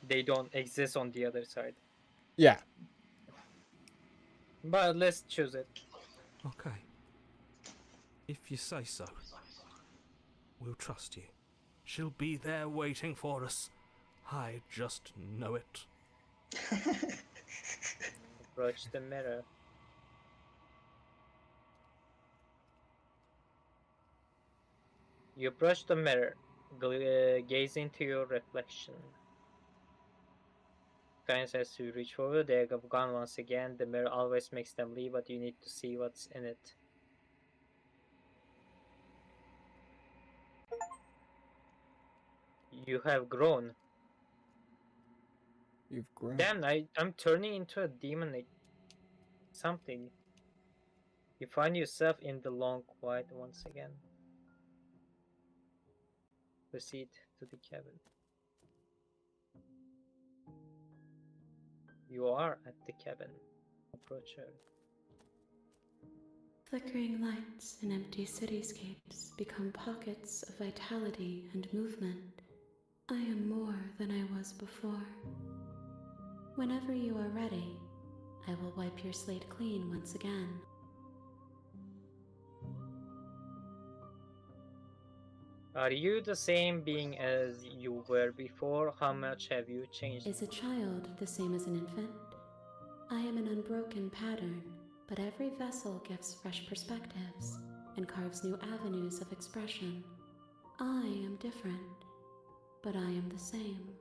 They don't exist on the other side. Yeah. But let's choose it. Okay. If you say so. We'll trust you. She'll be there waiting for us. I just know it. Approach the mirror. You approach the mirror, gaze into your reflection. Guidance as you reach forward, they have gone once again. The mirror always makes them leave, but you need to see what's in it. You have grown. You've grown. Damn, I'm turning into a demon. Something. You find yourself in the long quiet once again. Proceed to the cabin. You are at the cabin. Approach her. Flickering lights and empty cityscapes become pockets of vitality and movement. I am more than I was before. Whenever you are ready, I will wipe your slate clean once again. Are you the same being as you were before? How much have you changed? Is a child the same as an infant? I am an unbroken pattern, but every vessel gives fresh perspectives and carves new avenues of expression. I am different, but I am the same.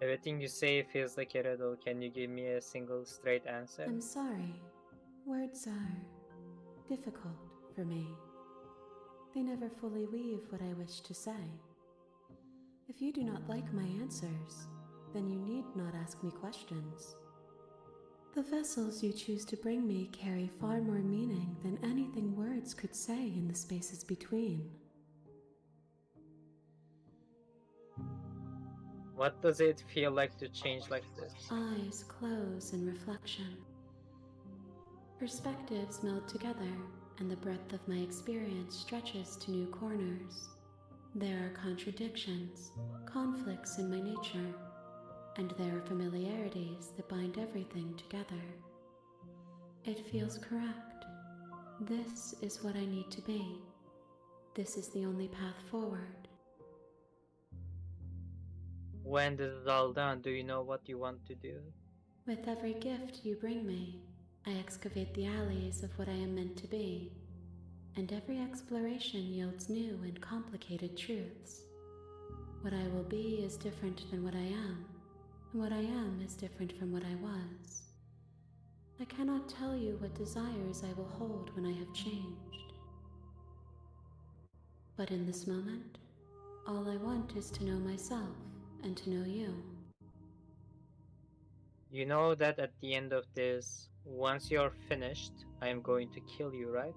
Everything you say feels like a riddle. Can you give me a single straight answer? I'm sorry. Words are difficult for me. They never fully weave what I wish to say. If you do not like my answers, then you need not ask me questions. The vessels you choose to bring me carry far more meaning than anything words could say in the spaces between. What does it feel like to change like this? Eyes close in reflection. Perspectives meld together, and the breadth of my experience stretches to new corners. There are contradictions, conflicts in my nature, and there are familiarities that bind everything together. It feels correct. This is what I need to be. This is the only path forward. When this is all done, do you know what you want to do? With every gift you bring me, I excavate the alleys of what I am meant to be, and every exploration yields new and complicated truths. What I will be is different than what I am, and what I am is different from what I was. I cannot tell you what desires I will hold when I have changed. But in this moment, all I want is to know myself and to know you. You know that at the end of this, once you're finished, I am going to kill you, right?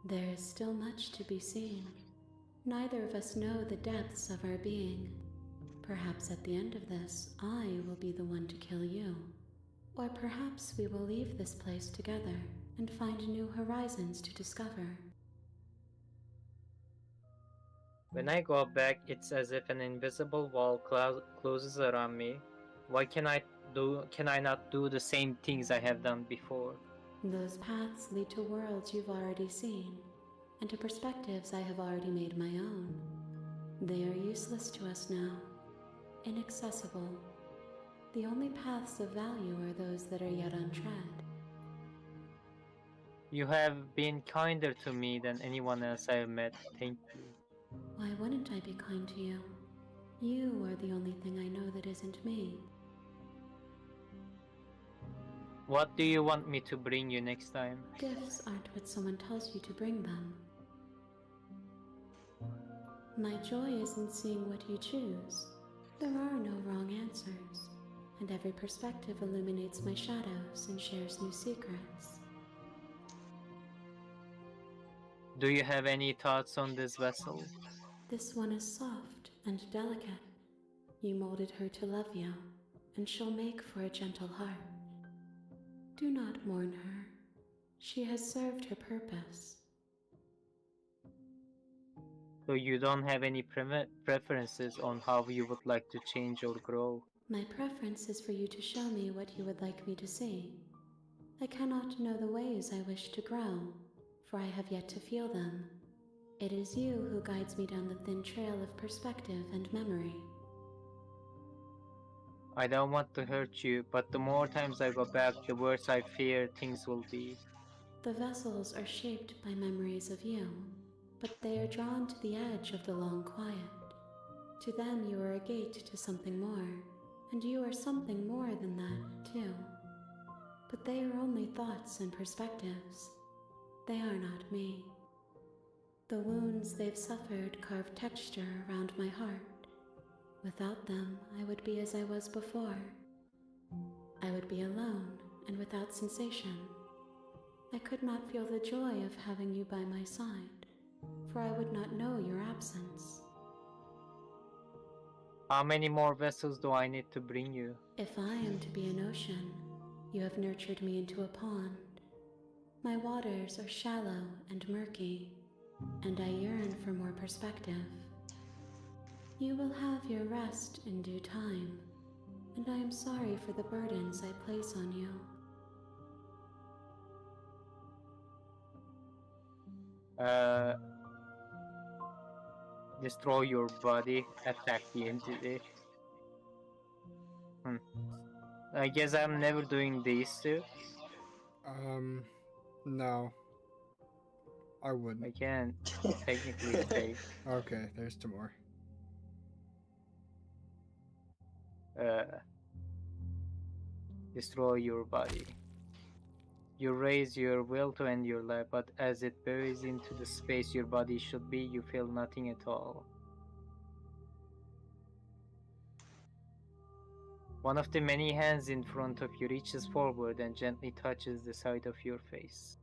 There is still much to be seen. Neither of us know the depths of our being. Perhaps at the end of this, I will be the one to kill you. Or perhaps we will leave this place together and find new horizons to discover. When I go back, it's as if an invisible wall closes around me. Why can I not do the same things I have done before? Those paths lead to worlds you've already seen, and to perspectives I have already made my own. They are useless to us now, inaccessible. The only paths of value are those that are yet untread. You have been kinder to me than anyone else I have met. Thank you. Why wouldn't I be kind to you? You are the only thing I know that isn't me. What do you want me to bring you next time? Gifts aren't what someone tells you to bring them. My joy is in seeing what you choose. There are no wrong answers, and every perspective illuminates my shadows and shares new secrets. Do you have any thoughts on this vessel? This one is soft and delicate. You molded her to love you, and she'll make for a gentle heart. Do not mourn her. She has served her purpose. So you don't have any preferences on how you would like to change or grow? My preference is for you to show me what you would like me to see. I cannot know the ways I wish to grow, for I have yet to feel them. It is you who guides me down the thin trail of perspective and memory. I don't want to hurt you, but the more times I go back, the worse I fear things will be. The vessels are shaped by memories of you, but they are drawn to the edge of the long quiet. To them you are a gate to something more, and you are something more than that, too. But they are only thoughts and perspectives. They are not me. The wounds they've suffered carve texture around my heart. Without them, I would be as I was before. I would be alone and without sensation. I could not feel the joy of having you by my side, for I would not know your absence. How many more vessels do I need to bring you? If I am to be an ocean, you have nurtured me into a pond. My waters are shallow and murky, and I yearn for more perspective. You will have your rest in due time, and I am sorry for the burdens I place on you. Destroy your body, attack the entity. I guess I'm never doing these two. No. I I wouldn't. can technically say, Okay, there's Timor. destroy your body. You raise your will to end your life, but as it buries into the space your body should be, you feel nothing at all. One of the many hands in front of you reaches forward and gently touches the side of your face.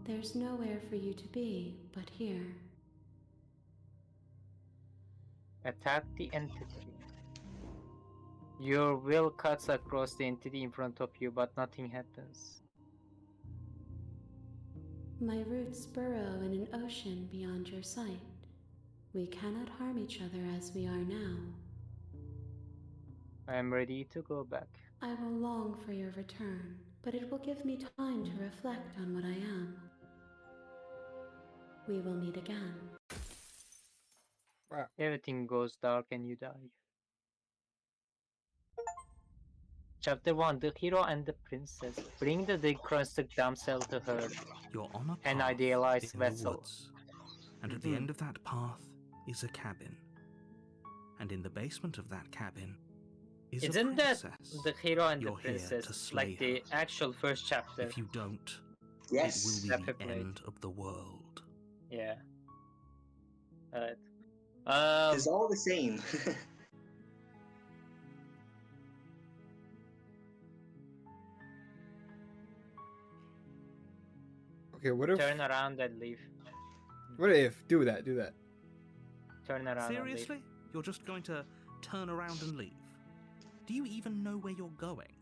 There's nowhere for you to be but here. Attack the entity. Your will cuts across the entity in front of you, but nothing happens. My roots burrow in an ocean beyond your sight. We cannot harm each other as we are now. I am ready to go back. I will long for your return, but it will give me time to reflect on what I am. We will meet again. Wow. Everything goes dark and you die. Chapter 1: The Hero and the Princess. Bring the deconstruct damsel to her, You're on a an path idealized in vessel. the woods, and at the end of that path is a cabin. And in the basement of that cabin is Isn't a that princess. the Hero and You're the here Princess, to slay like the her. actual first chapter? If you don't, it Yes. will be Chapter the played. end of the world. Yeah. Alright. It's all the same. Okay, what if? Turn around and leave. What if? Do that. Do that. Turn around Seriously? You're just going to turn around and leave? Do you even know where you're going?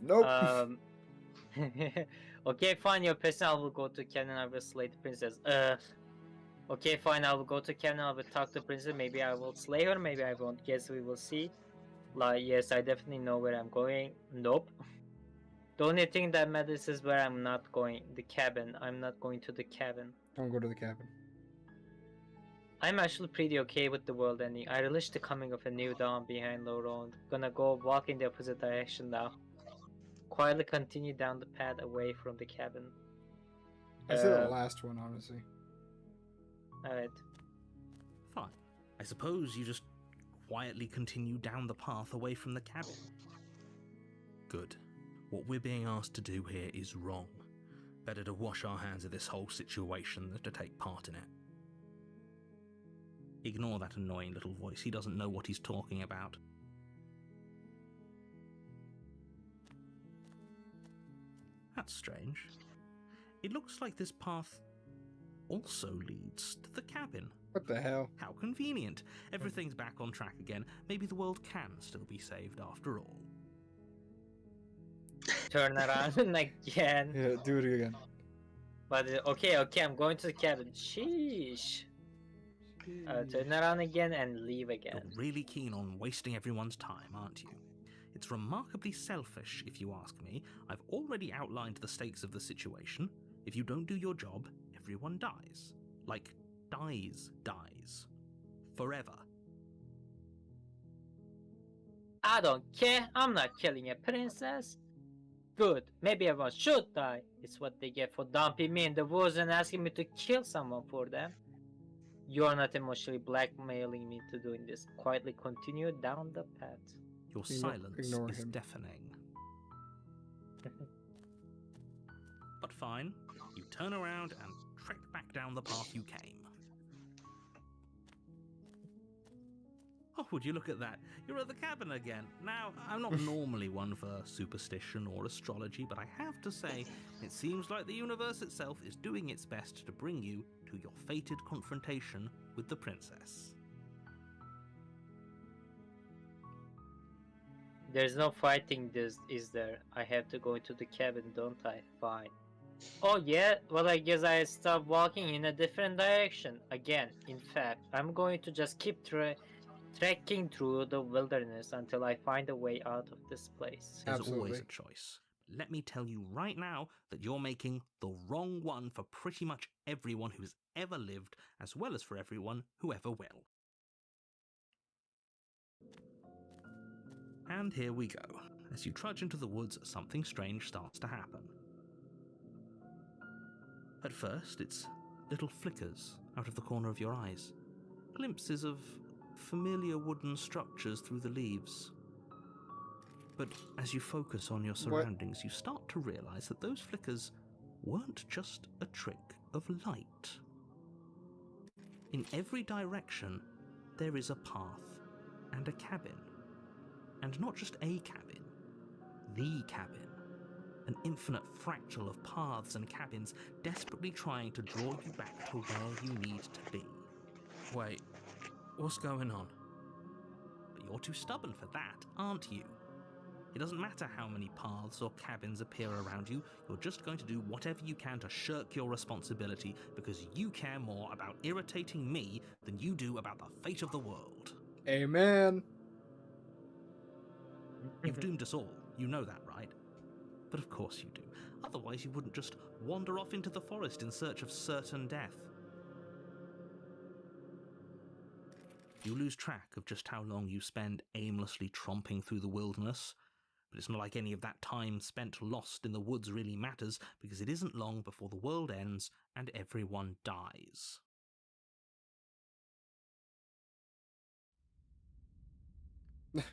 Nope. and leave. Okay, fine, your person will go to Cannon, I will slay the princess. Okay, fine, I will go to Cannon, I will talk to the princess, maybe I will slay her, maybe I won't, guess we will see. Like, yes, I definitely know where I'm going. Nope. The only thing that matters is where I'm not going. The cabin. I'm not going to the cabin. Don't go to the cabin. I'm actually pretty okay with the world ending. I relish the coming of a new dawn behind low road. Gonna go walk in the opposite direction now. Quietly continue down the path away from the cabin. I said the last one, honestly. Alright. Fine. I suppose you just quietly continue down the path away from the cabin. Good. What we're being asked to do here is wrong. Better to wash our hands of this whole situation than to take part in it. Ignore that annoying little voice. He doesn't know what he's talking about. That's strange. It looks like this path also leads to the cabin. What the hell? How convenient. Everything's back on track again. Maybe the world can still be saved after all. Turn around and again. Yeah, do it again. But okay, I'm going to the cabin. Sheesh. Turn around again and leave again. You're really keen on wasting everyone's time, aren't you? It's remarkably selfish, if you ask me. I've already outlined the stakes of the situation. If you don't do your job, everyone dies. Like, dies. Forever. I don't care. I'm not killing a princess. Good. Maybe everyone should die. It's what they get for dumping me in the woods and asking me to kill someone for them. You are not emotionally blackmailing me to doing this. Quietly continue down the path. Your silence ignore is him. deafening. But fine, you turn around and trek back down the path you came. Oh, would you look at that? You're at the cabin again. Now, I'm not normally one for superstition or astrology, but I have to say, it seems like the universe itself is doing its best to bring you to your fated confrontation with the princess. There's no fighting this, is there? I have to go into the cabin, don't I? Fine. Oh yeah? Well, I guess I stop walking in a different direction. Again, in fact, I'm going to just keep trekking through the wilderness until I find a way out of this place. There's Absolutely. always a choice. Let me tell you right now that you're making the wrong one for pretty much everyone who's ever lived, as well as for everyone who ever will. And here we go. As you trudge into the woods, something strange starts to happen. At first, it's little flickers out of the corner of your eyes. Glimpses of familiar wooden structures through the leaves. But as you focus on your surroundings, you start to realize that those flickers weren't just a trick of light. In every direction, there is a path and a cabin. And not just a cabin, the cabin. An infinite fractal of paths and cabins desperately trying to draw you back to where you need to be. Wait, what's going on? But you're too stubborn for that, aren't you? It doesn't matter how many paths or cabins appear around you, you're just going to do whatever you can to shirk your responsibility because you care more about irritating me than you do about the fate of the world. Amen. You've doomed us all, you know that, right? But of course you do. Otherwise you wouldn't just wander off into the forest in search of certain death. You lose track of just how long you spend aimlessly tromping through the wilderness, but it's not like any of that time spent lost in the woods really matters, because it isn't long before the world ends and everyone dies.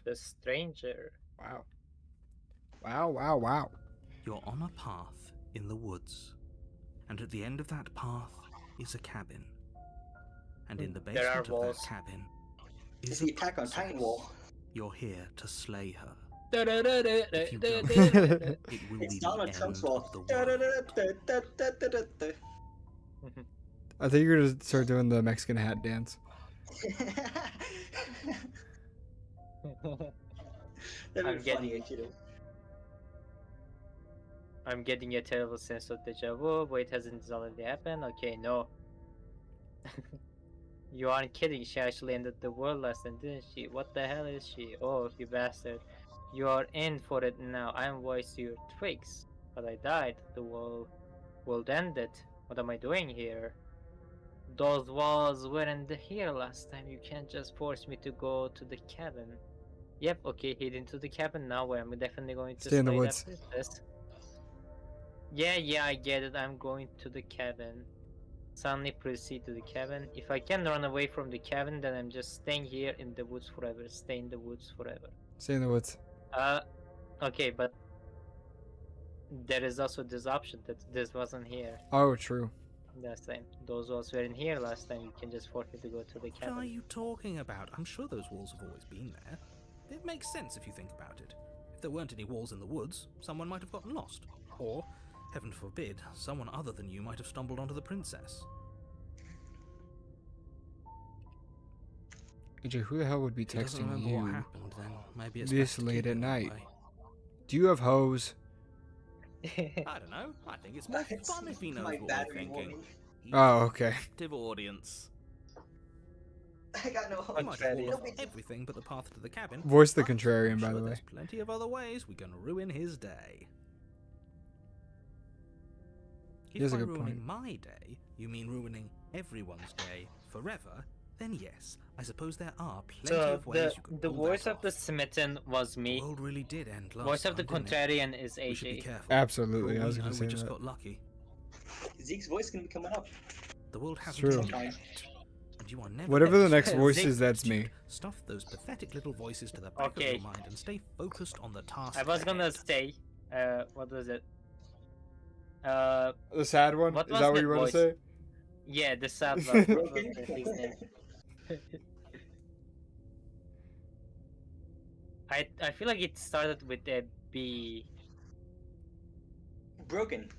The stranger. Wow. Wow, wow, wow. You're on a path in the woods, and at the end of that path is a cabin. And in the There are basement of that walls. cabin It's is the a Attack on Titan princess. wall. You're here to slay her. If you don't, I It will It's be Donald the Trump's end wall. of the world. think you're gonna start doing the Mexican hat dance. That'd I'm be getting- funny, actually. I'm getting a terrible sense of deja vu. Wait, hasn't this already happened? Okay, no. You aren't kidding. She actually ended the world last time, didn't she? What the hell is she? Oh, you bastard. You are in for it now. I am voice to your tricks. But I died. The world ended. What am I doing here? Those walls weren't here last time. You can't just force me to go to the cabin. Yep, okay, head into the cabin now where I'm definitely going to Stay in the slay woods. that princess. Yeah, I get it. I'm going to the cabin. Suddenly proceed to the cabin. If I can run away from the cabin, then I'm just staying here in the woods forever. Stay in the woods forever. Stay in the woods. Okay, but there is also this option that this wasn't here Oh, true. last time. Those walls weren't here last time. You can just force me to go to the What are cabin. you talking about? I'm sure those walls have always been there. It makes sense if you think about it. If there weren't any walls in the woods, someone might have gotten lost. Or, heaven forbid, someone other than you might have stumbled onto the princess. AJ, who the hell would be If he doesn't texting remember what you happened, then maybe it's this best to late keep at it that night? way. Do you have hose? I don't know. I think it's more It's fun if he knows my what we're battery thinking. warning. He's Oh, an okay. active audience. I got no You hope. might have Contrarian. walled off everything but the path to the cabin. Voice the but I'm contrarian, by sure the way. There's plenty of other ways we can ruin his day. He If has a by good ruining point. my day, you mean ruining everyone's day forever, then yes, I suppose there are plenty So of ways you could the pull voice that of the off. smitten was The me. world really did end last Voice of the time, didn't it? contrarian is We should be AJ. careful. Absolutely, For I all was we gonna know, say we just that. got lucky. Zeke's voice gonna be coming up. The world hasn't true. ended yet, and you are never Whatever going the to next stop voice being is, that's stupid. me. Stuff those pathetic little voices to the back of Okay. your mind and stay focused on the task. I was gonna ahead. say, what was it? The sad one? What Is was that what that you were going to voice? say? Yeah, the sad one. What was Broken. his name? I feel like it started with a B. Broken.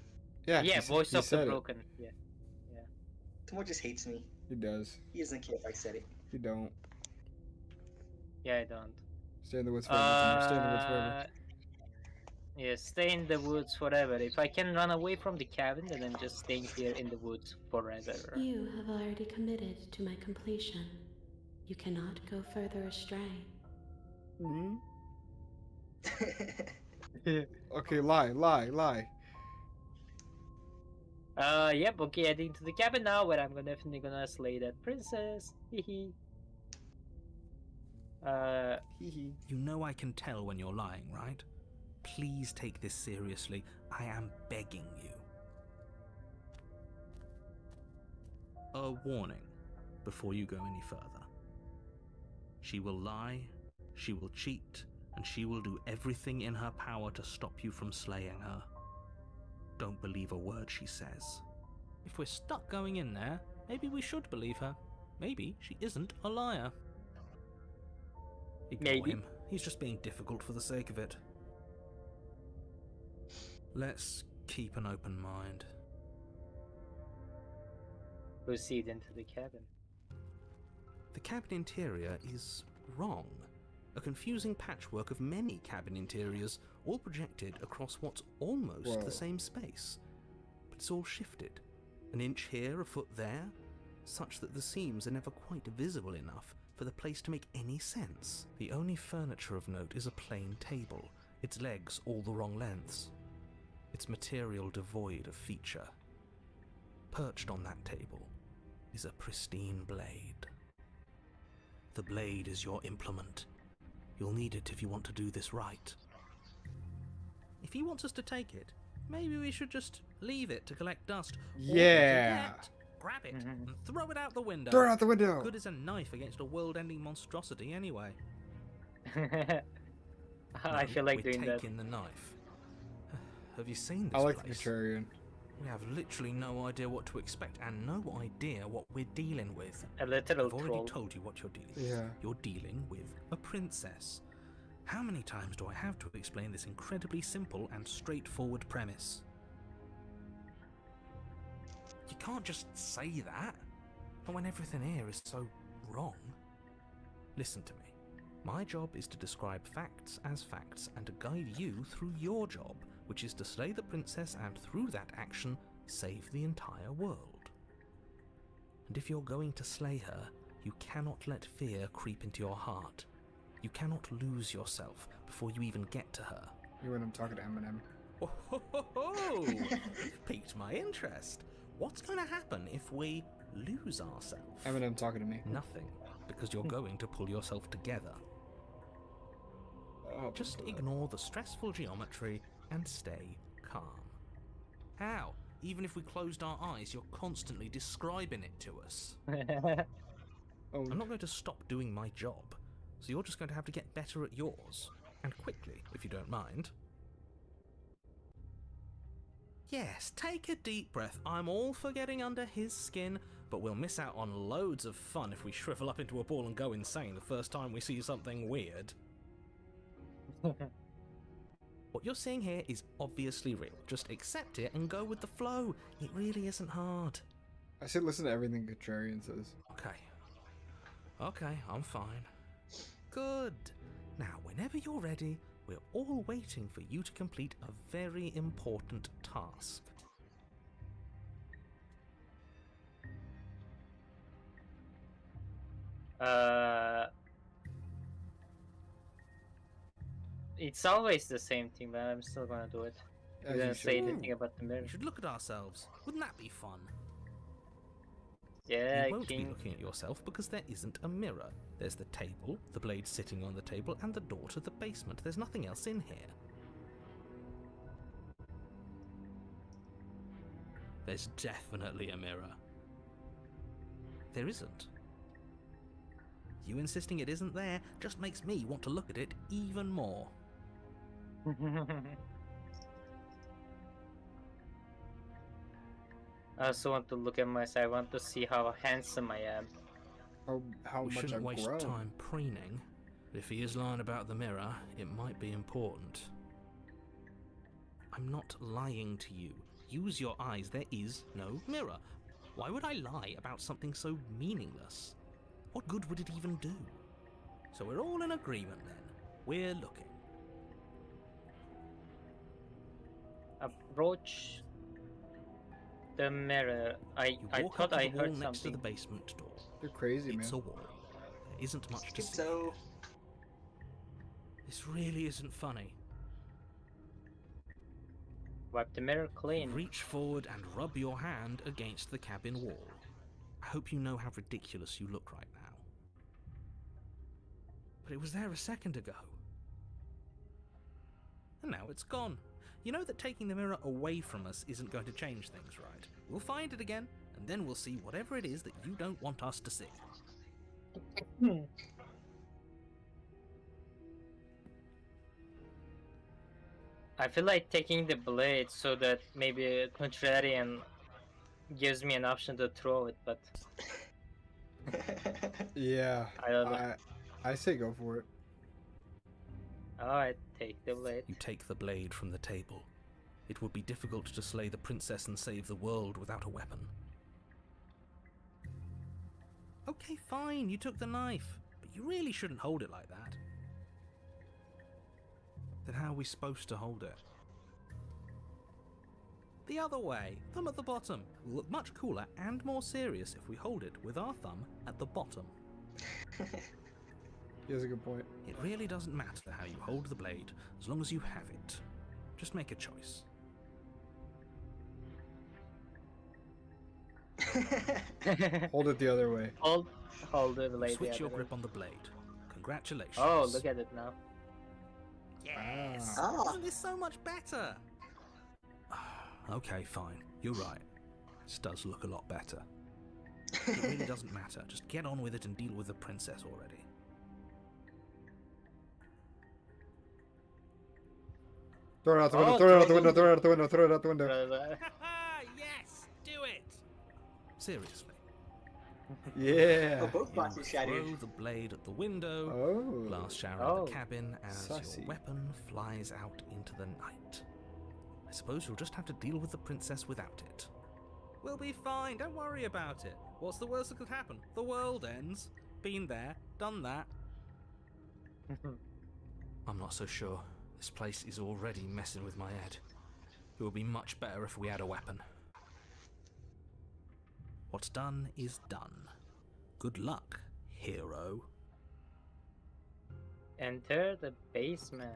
Yeah, Yeah, he voice of the said it. broken. Yeah. Timor just hates me. He does. He doesn't care if I said it. You don't. Yeah, I don't. Stay in the woods forever. Timur. Stay in the woods forever. Yeah, stay in the woods forever. If I can run away from the cabin, then I'm just staying here in the woods forever. You have already committed to my completion. You cannot go further astray. Hmm? Okay, lie. Yep, okay, heading to the cabin now, where I'm definitely gonna slay that princess. Hehe. Hee You know I can tell when you're lying, right? Please take this seriously. I am begging you. A warning before you go any further. She will lie, she will cheat, and she will do everything in her power to stop you from slaying her. Don't believe a word she says. If we're stuck going in there, maybe we should believe her. Maybe she isn't a liar. Ignore Maybe. him. He's just being difficult for the sake of it. Let's keep an open mind. Proceed into the cabin. The cabin interior is wrong. A confusing patchwork of many cabin interiors, all projected across what's almost the same space. But it's all shifted. An inch here, a foot there, such that the seams are never quite visible enough for the place to make any sense. The only furniture of note is a plain table, its legs all the wrong lengths, its material devoid of feature. Perched on that table is a pristine blade. The blade is your implement. You'll need it if you want to do this right. If he wants us to take it, maybe we should just leave it to collect dust. Yeah. Or grab it and throw it out the window. Throw it out the window. Good as a knife against a world-ending monstrosity anyway. I feel like we're doing that. taking the knife. Have you seen this I like the place? contrarian. We have literally no idea what to expect and no idea what we're dealing with. A literal I've already troll. told you what you're dealing with. Yeah. You're dealing with a princess. How many times do I have to explain this incredibly simple and straightforward premise? You can't just say that. Not when everything here is so wrong. Listen to me. My job is to describe facts as facts and to guide you through your job, which is to slay the princess and through that action, save the entire world. And if you're going to slay her, you cannot let fear creep into your heart. You cannot lose yourself before you even get to her. You and I'm talking to Eminem. Oh, ho, ho, ho. You've piqued my interest. What's going to happen if we lose ourselves? Eminem talking to me. Nothing, because you're going to pull yourself together. Oh, Just ignore the stressful geometry and stay calm. How? Even if we closed our eyes, you're constantly describing it to us. Oh, I'm not going to stop doing my job, so you're just going to have to get better at yours. And quickly, if you don't mind. Yes, take a deep breath. I'm all for getting under his skin, but we'll miss out on loads of fun if we shrivel up into a ball and go insane the first time we see something weird. What you're seeing here is obviously real. Just accept it and go with the flow. It really isn't hard. I said listen to everything contrarian says. Okay, I'm fine. Good. Now, whenever you're ready, we're all waiting for you to complete a very important task. It's always the same thing, but I'm still gonna do it. As I'm you gonna should. say anything about the mirror. We should look at ourselves. Wouldn't that be fun? Yeah, You won't be King. looking at yourself because there isn't a mirror. There's the table, the blade sitting on the table, and the door to the basement. There's nothing else in here. There's definitely a mirror. There isn't. You insisting it isn't there just makes me want to look at it even more. I also want to look at myself. I want to see how handsome I am. How We much shouldn't I've waste grown. time preening. But if he is lying about the mirror, it might be important. I'm not lying to you. Use your eyes. There is no mirror. Why would I lie about something so meaningless? What good would it even do? So we're all in agreement then. We're looking. Approach the mirror. You I walk thought up to I the wall heard next to the something. basement door. You're crazy, It's a man. wall. There isn't much to see. So, This really isn't funny. Wipe the mirror clean. Reach forward and rub your hand against the cabin wall. I hope you know how ridiculous you look right now. But it was there a second ago. And now it's gone. You know that taking the mirror away from us isn't going to change things, right? We'll find it again, and then we'll see whatever it is that you don't want us to see. I feel like taking the blade so that maybe Contrarian gives me an option to throw it, but Yeah, I don't know. I say go for it. Alright, take the blade. You take the blade from the table. It would be difficult to slay the princess and save the world without a weapon. Okay, fine, you took the knife, but you really shouldn't hold it like that. Then how are we supposed to hold it? The other way, thumb at the bottom. It will look much cooler and more serious if we hold it with our thumb at the bottom. He has a good point. It really doesn't matter how you hold the blade, as long as you have it. Just make a choice. Hold it the other way. hold the blade. Switch the your other grip way. on the blade. Congratulations. Oh, look at it now. Yes! Ah. Isn't this so much better? Okay, fine. You're right. This does look a lot better. It really doesn't matter. Just get on with it and deal with the princess already. Throw it out the window, Oh, throw it out the throw window, it. throw it out the window, throw it out the window. Yes! Do it! Seriously. Yeah. Oh, both You boxes shattered. throw the blade at the window. Oh. Glass shower Oh. in the cabin as Sussy. your weapon flies out into the night. I suppose you'll just have to deal with the princess without it. We'll be fine, don't worry about it. What's the worst that could happen? The world ends. Been there, done that. I'm not so sure. This place is already messing with my head. It would be much better if we had a weapon. What's done is done. Good luck, hero. Enter the basement.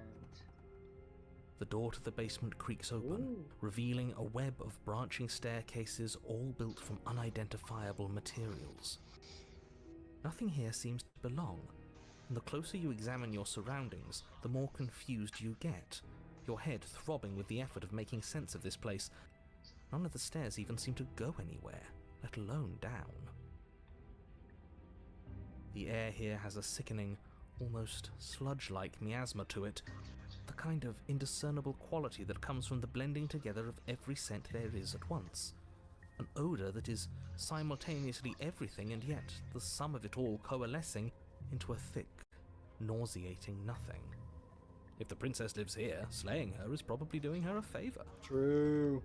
The door to the basement creaks open, Ooh. revealing a web of branching staircases all built from unidentifiable materials. Nothing here seems to belong, and the closer you examine your surroundings, the more confused you get, your head throbbing with the effort of making sense of this place. None of the stairs even seem to go anywhere, let alone down. The air here has a sickening, almost sludge-like miasma to it, the kind of indiscernible quality that comes from the blending together of every scent there is at once. An odour that is simultaneously everything and yet the sum of it all coalescing into a thick, nauseating nothing. If the princess lives here, slaying her is probably doing her a favour. True.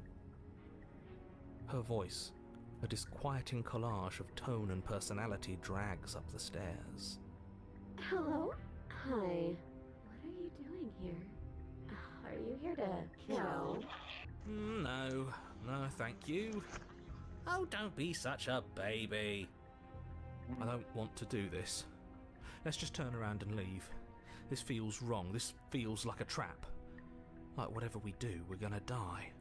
Her voice, a disquieting collage of tone and personality, drags up the stairs. Hello? Hi. What are you doing here? Are you here to kill? No, thank you. Oh, don't be such a baby. I don't want to do this. Let's just turn around and leave. This feels wrong. This feels like a trap. Like whatever we do, we're gonna die.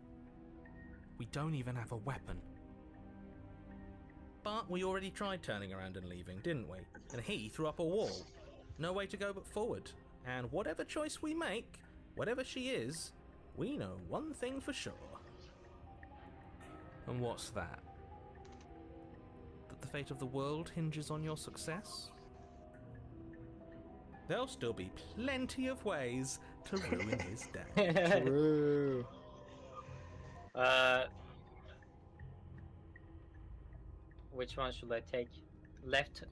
We don't even have a weapon. But we already tried turning around and leaving, didn't we? And he threw up a wall. No way to go but forward. And whatever choice we make, whatever she is, we know one thing for sure. And what's that? That the fate of the world hinges on your success? There'll still be plenty of ways to ruin his day. True. Which one should I take? Left,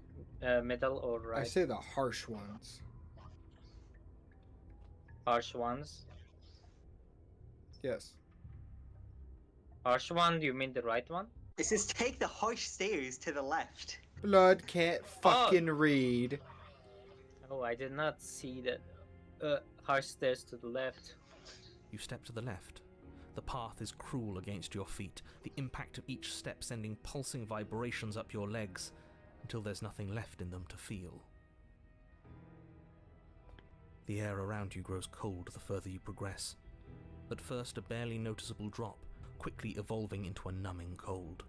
middle, or right? I say the harsh ones. Harsh ones. Yes. Harsh one? Do you mean the right one? It says take the harsh stairs to the left. Blood can't fucking read. Oh, I did not see that. Harsh stairs to the left. You step to the left. The path is cruel against your feet, the impact of each step sending pulsing vibrations up your legs, until there's nothing left in them to feel. The air around you grows cold the further you progress. At first a barely noticeable drop, quickly evolving into a numbing cold.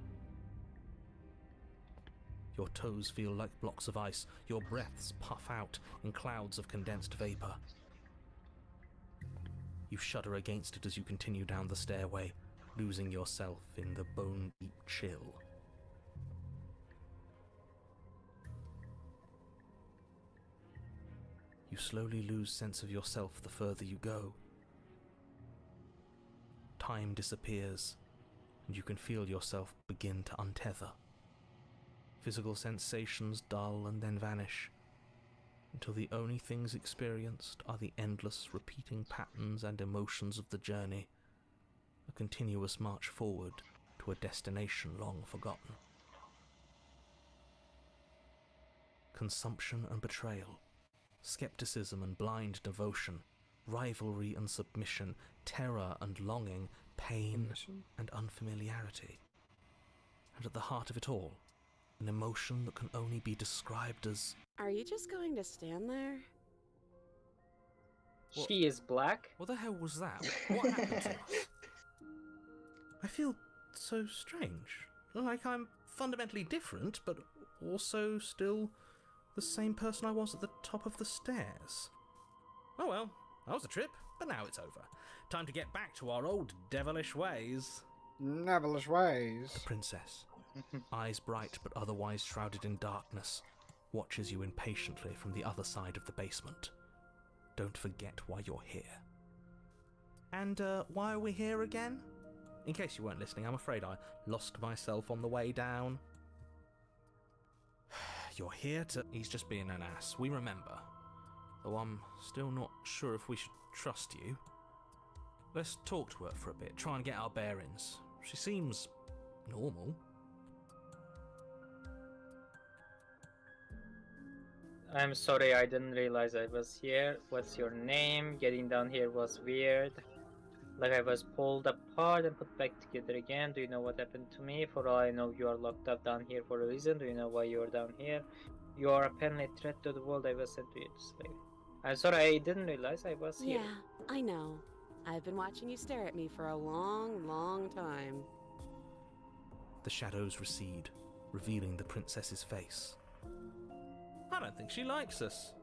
Your toes feel like blocks of ice, your breaths puff out in clouds of condensed vapor. You shudder against it as you continue down the stairway, losing yourself in the bone-deep chill. You slowly lose sense of yourself the further you go. Time disappears, and you can feel yourself begin to untether. Physical sensations dull and then vanish, until the only things experienced are the endless repeating patterns and emotions of the journey, a continuous march forward to a destination long forgotten. Consumption and betrayal, skepticism and blind devotion, rivalry and submission, terror and longing, pain and unfamiliarity. And at the heart of it all, an emotion that can only be described as... Are you just going to stand there? What? She is black? What the hell was that? What happened to us? I feel so strange. Like I'm fundamentally different, but also still the same person I was at the top of the stairs. Oh well, that was a trip, but now it's over. Time to get back to our old devilish ways. Devilish ways. The princess, eyes bright but otherwise shrouded in darkness, watches you impatiently from the other side of the basement. Don't forget why you're here. And why are we here again? In case you weren't listening, I'm afraid I lost myself on the way down. You're here to... He's just being an ass, we remember. Though I'm still not sure if we should trust you. Let's talk to her for a bit, try and get our bearings. She seems normal. I'm sorry, I didn't realize I was here. What's your name? Getting down here was weird. Like I was pulled apart and put back together again. Do you know what happened to me? For all I know, you are locked up down here for a reason. Do you know why you are down here? You are apparently a threat to the world. I was sent to you to slave. I'm sorry, I didn't realize I was here. Yeah, I know. I've been watching you stare at me for a long, long time. The shadows recede, revealing the princess's face. I don't think she likes us.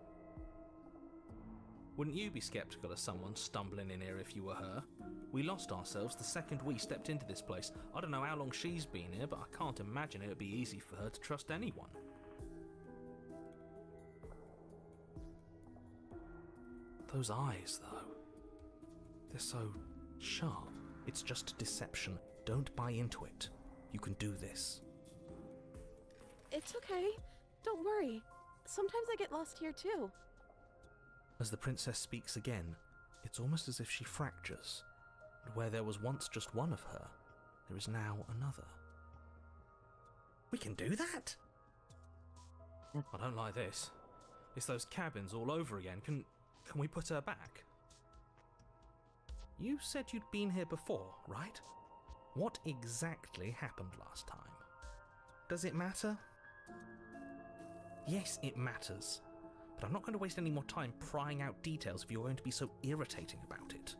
Wouldn't you be skeptical of someone stumbling in here if you were her? We lost ourselves the second we stepped into this place. I don't know how long she's been here, but I can't imagine it would be easy for her to trust anyone. Those eyes, though. They're so sharp. It's just deception. Don't buy into it. You can do this. It's okay. Don't worry. Sometimes I get lost here too. As the princess speaks again, it's almost as if she fractures, and where there was once just one of her, there is now another. We can do that? I don't like this. It's those cabins all over again. Can we put her back? You said you'd been here before, right? What exactly happened last time? Does it matter? Yes, it matters. But I'm not going to waste any more time prying out details if you're going to be so irritating about it.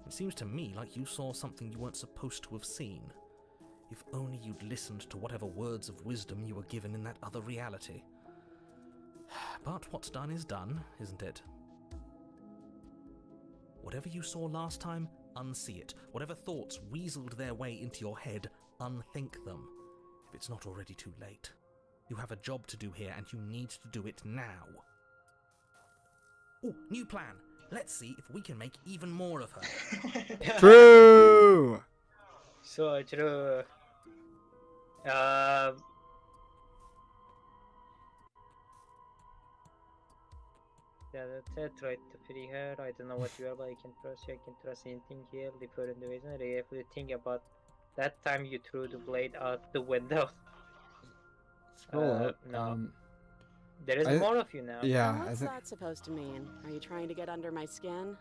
It seems to me like you saw something you weren't supposed to have seen. If only you'd listened to whatever words of wisdom you were given in that other reality. But what's done is done, isn't it? Whatever you saw last time, unsee it. Whatever thoughts weaseled their way into your head, unthink them. If it's not already too late. You have a job to do here, and you need to do it now. Oh, new plan. Let's see if we can make even more of her. True! So true. Yeah, that's it. Try to free her. I don't know what you are, but I can trust you. I can trust anything here. Leave her in the reason. If you think about that time you threw the blade out the window. Scroll up. No. There is more of you now. Yeah, Now, what's that supposed to mean? Are you trying to get under my skin?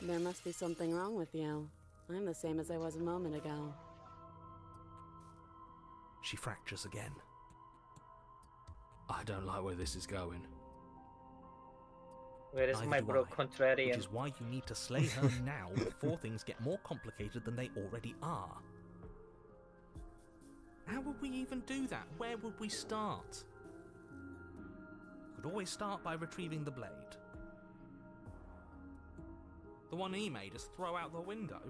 There must be something wrong with you. I'm the same as I was a moment ago. She fractures again. I don't like where this is going. Where is Neither my do bro I, contrarian? Which is why you need to slay her now before things get more complicated than they already are. How would we even do that? Where would we start? We could always start by retrieving the blade. The one he made us throw out the window.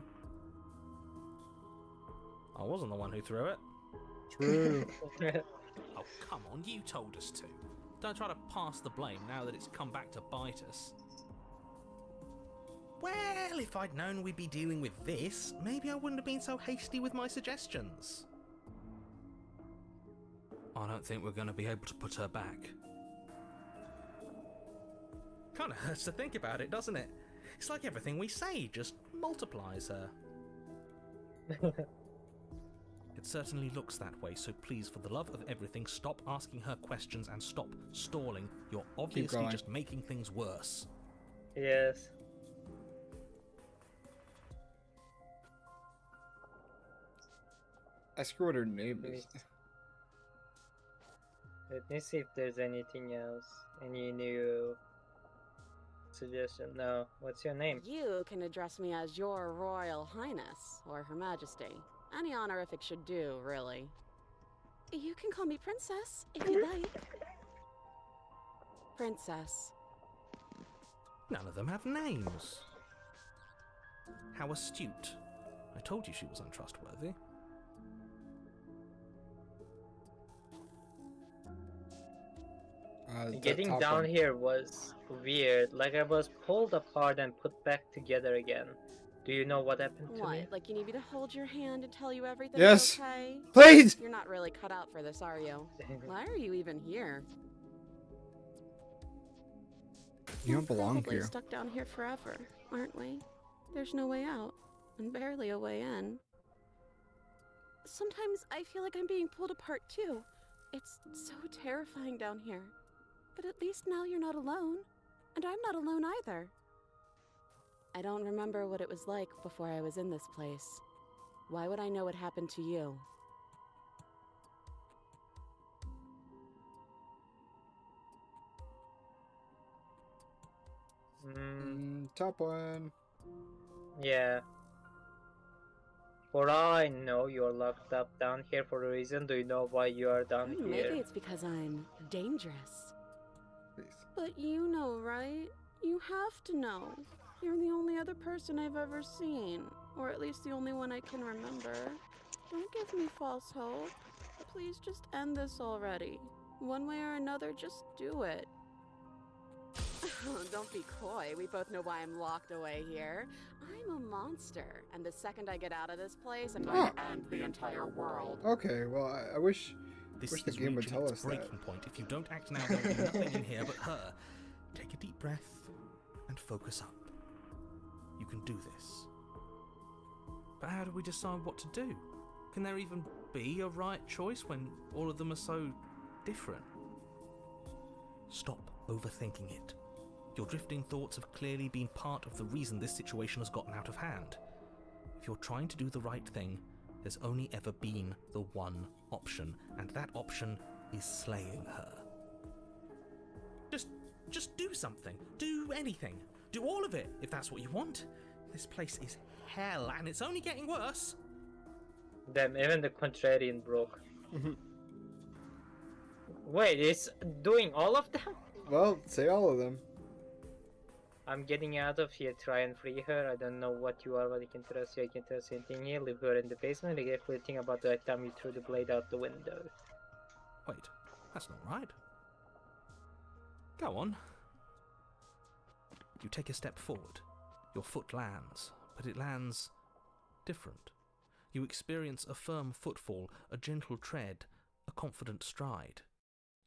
I wasn't the one who threw it. True. Oh, come on, you told us to. Don't try to pass the blame now that it's come back to bite us. Well, if I'd known we'd be dealing with this, maybe I wouldn't have been so hasty with my suggestions. I don't think we're going to be able to put her back. Kind of hurts to think about it, doesn't it? It's like everything we say just multiplies her. It certainly looks that way, so please, for the love of everything, stop asking her questions and stop stalling. You're obviously going. just making things worse. Yes. Ask her what her name is. Let me see if there's anything else. Any new suggestion? No. What's your name? You can address me as Your Royal Highness, or Her Majesty. Any honorific should do, really. You can call me Princess, if you'd like. Princess. None of them have names. How astute. I told you she was untrustworthy. Getting top down one. here was weird. Like I was pulled apart and put back together again. Do you know what happened to me? What, like you need me to hold your hand and tell you everything's Yes. okay? Please! You're not really cut out for this, are you? Why are you even here? You don't belong Probably here. stuck down here forever, aren't we? There's no way out, and barely a way in. Sometimes I feel like I'm being pulled apart too. It's so terrifying down here. But at least now you're not alone. And I'm not alone either. I don't remember what it was like before I was in this place. Why would I know what happened to you? Top one. Yeah. For all I know, you're locked up down here for a reason. Do you know why you are down Maybe here? it's because I'm dangerous. Please. But you know, right? You have to know. You're the only other person I've ever seen. Or at least the only one I can remember. Don't give me false hope. Please just end this already. One way or another, just do it. Don't be coy. We both know why I'm locked away here. I'm a monster, and the second I get out of this place, I'm going to end the entire world. Okay, well, I wish This the is game would reaching tell its us that. breaking point. If you don't act now, there'll be nothing in here but her. Take a deep breath and focus up. You can do this. But how do we decide what to do? Can there even be a right choice when all of them are so different? Stop overthinking it. Your drifting thoughts have clearly been part of the reason this situation has gotten out of hand. If you're trying to do the right thing, there's only ever been the one option, and that option is slaying her. Just do something. Do anything. Do all of it, if that's what you want. This place is hell, and it's only getting worse. Damn, even the contrarian broke. Wait, it's doing all of them? Well, say all of them. I'm getting out of here. Try and free her. I don't know what you are, but I can trust you. I can trust anything here. Leave her in the basement. I get everything about the time you threw the blade out the window. Wait, that's not right. Go on. You take a step forward. Your foot lands, but it lands different. You experience a firm footfall, a gentle tread, a confident stride.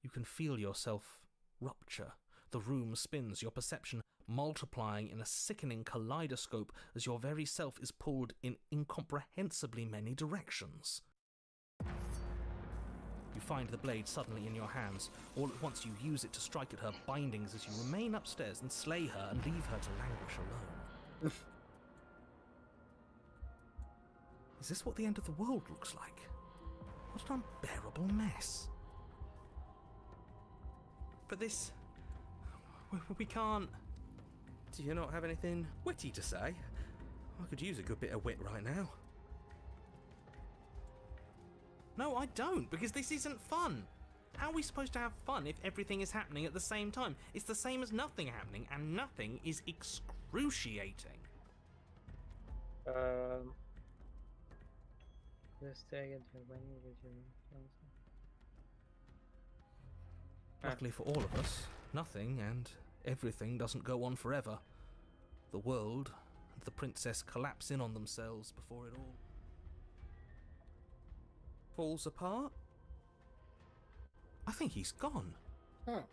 You can feel yourself rupture. The room spins, your perception multiplying in a sickening kaleidoscope as your very self is pulled in incomprehensibly many directions. You find the blade suddenly in your hands. All at once you use it to strike at her bindings as you remain upstairs and slay her and leave her to languish alone. Is this what the end of the world looks like? What an unbearable mess. But this... we can't... Do you not have anything witty to say? I could use a good bit of wit right now. No, I don't, because this isn't fun. How are we supposed to have fun if everything is happening at the same time? It's the same as nothing happening, and nothing is excruciating. Luckily for all of us, nothing and everything doesn't go on forever. The world and the princess collapse in on themselves before it all falls apart. I think he's gone. Oh,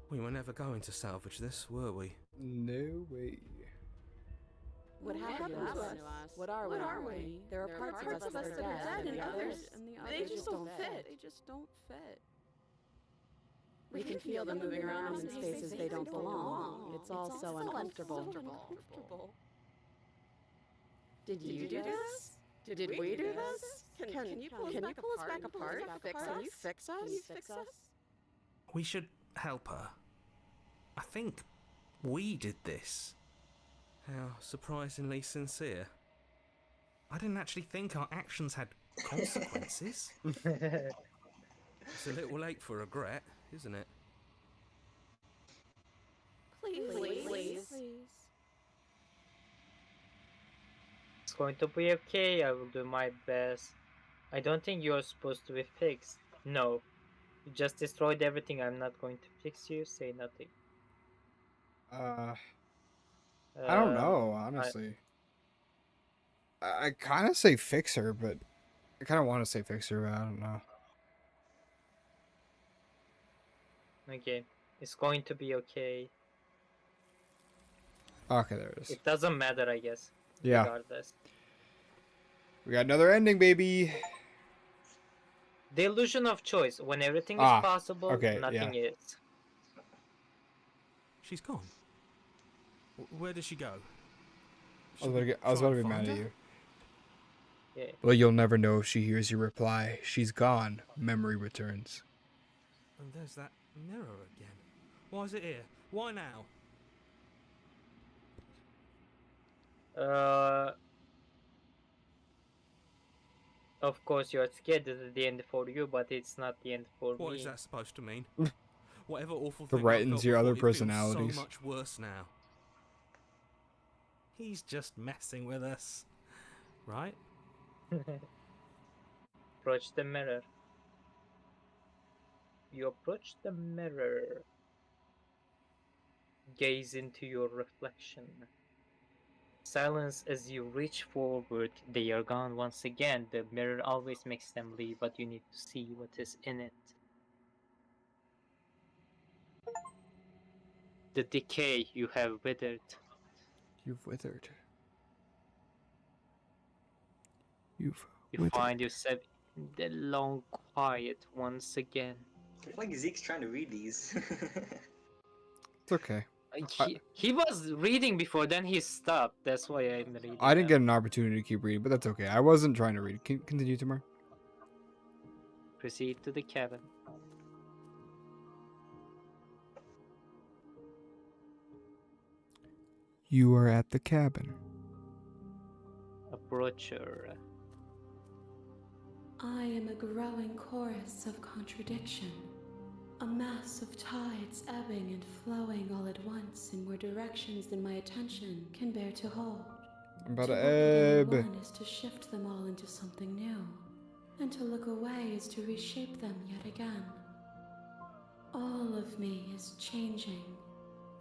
We were never going to salvage this, were we? no way. What happened to us? What are we? There are parts of us that are dead, and the others, they just don't fit. They just don't fit. We can feel them moving around in spaces they don't belong. It's all so uncomfortable. Did you do this? Did we do this? Can you pull us back apart? Can you fix us? We should help her. I think we did this. How surprisingly sincere. I didn't actually think our actions had consequences. It's a little late for regret, isn't it? Please. It's going to be okay. I will do my best. I don't think you're supposed to be fixed. No. You just destroyed everything. I'm not going to fix you. Say nothing. I don't know, honestly. I kind of say fix her, but I kind of want to say fix her, but I don't know. Okay. It's going to be okay. Okay, there it is. It doesn't matter, I guess. Yeah. Regardless. We got another ending, baby. The illusion of choice. When everything is possible, okay, nothing is. She's gone. Where did she go? I was about to be mad at you. Yeah. Well, you'll never know if she hears your reply. She's gone. Memory returns. And there's that mirror again. Why is it here? Why now? Of course you're scared this is the end for you, but it's not the end for me. What is that supposed to mean? Whatever awful The thing Threatens I felt your before, other it feels personalities. so much worse now. He's just messing with us, right? Approach the mirror. You approach the mirror. Gaze into your reflection. Silence as you reach forward. They are gone once again. The mirror always makes them leave, but you need to see what is in it. The decay you have withered. You've withered. You've You withered. find yourself in the long quiet once again. I feel like Zeke's trying to read these. It's okay. He was reading before, then he stopped. That's why I'm reading. I didn't now. get an opportunity to keep reading, but that's okay. I wasn't trying to read. Continue, Timor. Proceed to the cabin. You are at the cabin. Approach her. I am a growing chorus of contradiction, a mass of tides ebbing and flowing all at once in more directions than my attention can bear to hold. I'm about to look at ebb. any one is to shift them all into something new, and to look away is to reshape them yet again. All of me is changing,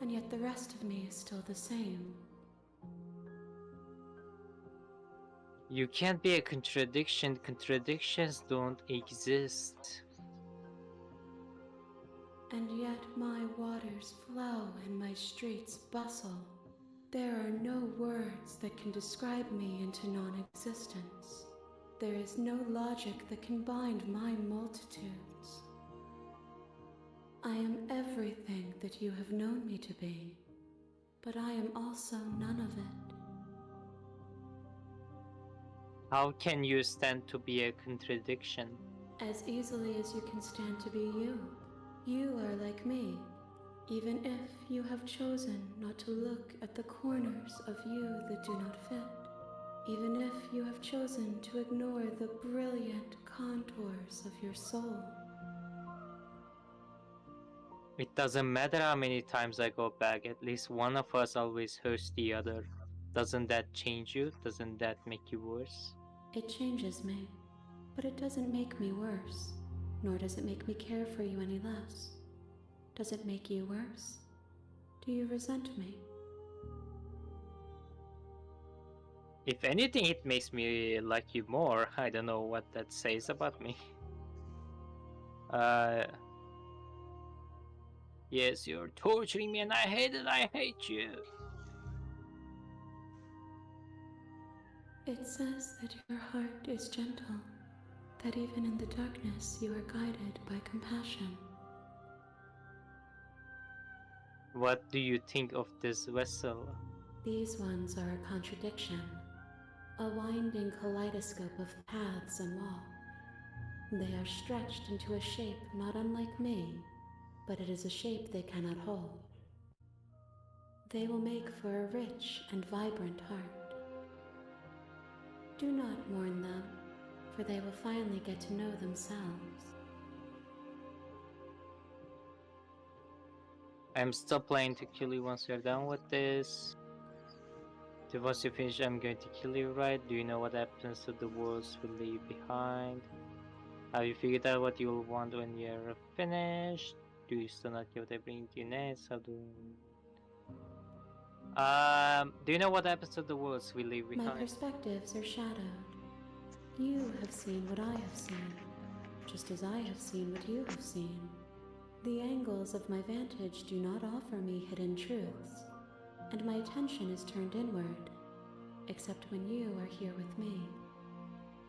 and yet the rest of me is still the same. You can't be a contradiction. Contradictions don't exist. And yet my waters flow and my streets bustle. There are no words that can describe me into non-existence. There is no logic that can bind my multitudes. I am everything that you have known me to be, but I am also none of it. How can you stand to be a contradiction? As easily as you can stand to be you. You are like me, even if you have chosen not to look at the corners of you that do not fit. Even if you have chosen to ignore the brilliant contours of your soul. It doesn't matter how many times I go back, at least one of us always hurts the other. Doesn't that change you? Doesn't that make you worse? It changes me, but it doesn't make me worse, nor does it make me care for you any less. Does it make you worse? Do you resent me? If anything, it makes me like you more. I don't know what that says about me. Uh, yes, you're torturing me and I hate it. I hate you. It says that your heart is gentle, that even in the darkness you are guided by compassion. What do you think of this vessel? These ones are a contradiction, a winding kaleidoscope of paths and wall. They are stretched into a shape not unlike me, but it is a shape they cannot hold. They will make for a rich and vibrant heart. Do not mourn them, for they will finally get to know themselves. I'm still planning to kill you once you're done with this. So once you finish, I'm going to kill you, right? Do you know what happens to the worlds we leave behind? Have you figured out what you'll want when you're finished? Do you still not get what I bring to you next? How do you know what happens to the worlds we leave My behind? perspectives are shadowed. You have seen what I have seen, just as I have seen what you have seen. The angles of my vantage do not offer me hidden truths, and my attention is turned inward, except when you are here with me.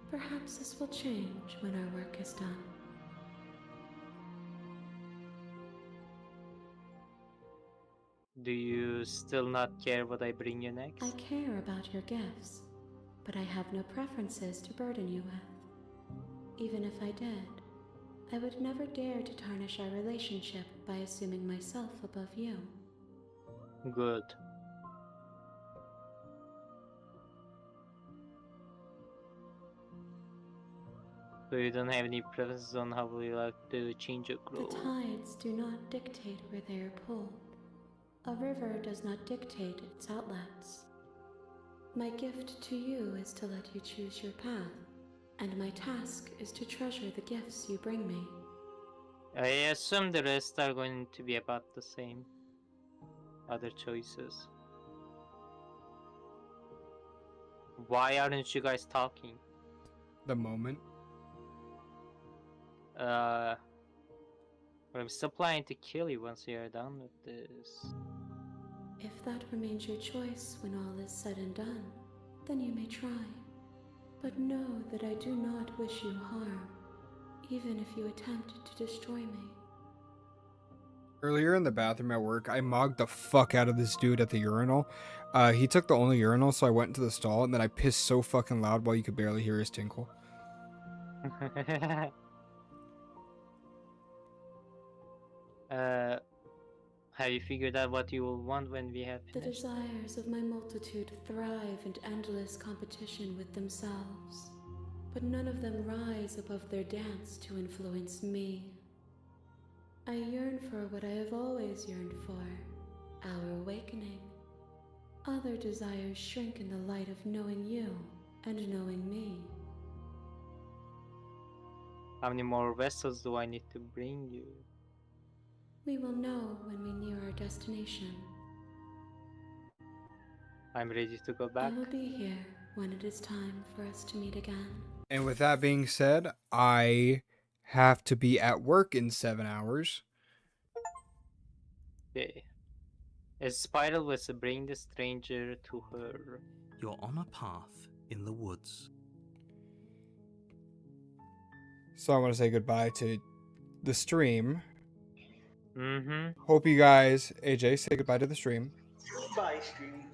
Perhaps this will change when our work is done. Do you still not care what I bring you next? I care about your gifts, but I have no preferences to burden you with. Even if I did, I would never dare to tarnish our relationship by assuming myself above you. Good. So you don't have any preferences on how you like to change your The growth? tides do not dictate where they are pulled. A river does not dictate its outlets. My gift to you is to let you choose your path, and my task is to treasure the gifts you bring me. I assume the rest are going to be about the same. Other choices. Why aren't you guys talking? The moment. But I'm still planning to kill you once you're done with this. If that remains your choice when all is said and done, then you may try. But know that I do not wish you harm, even if you attempt to destroy me. Earlier in the bathroom at work, I mogged the fuck out of this dude at the urinal. He took the only urinal, so I went into the stall, and then I pissed so fucking loud while you could barely hear his tinkle. Have you figured out what you will want when we have The finished? desires of my multitude thrive in endless competition with themselves, but none of them rise above their dance to influence me. I yearn for what I have always yearned for, our awakening. Other desires shrink in the light of knowing you and knowing me. How many more vessels do I need to bring you? We will know when we near our destination. I'm ready to go I back. will be here when it is time for us to meet again. And with that being said, I have to be at work in 7 hours. Okay. A spiral was to bring the stranger to her. You're on a path in the woods. So I want to say goodbye to the stream. Mm-hmm. Hope you guys, AJ, say goodbye to the stream. Bye, stream.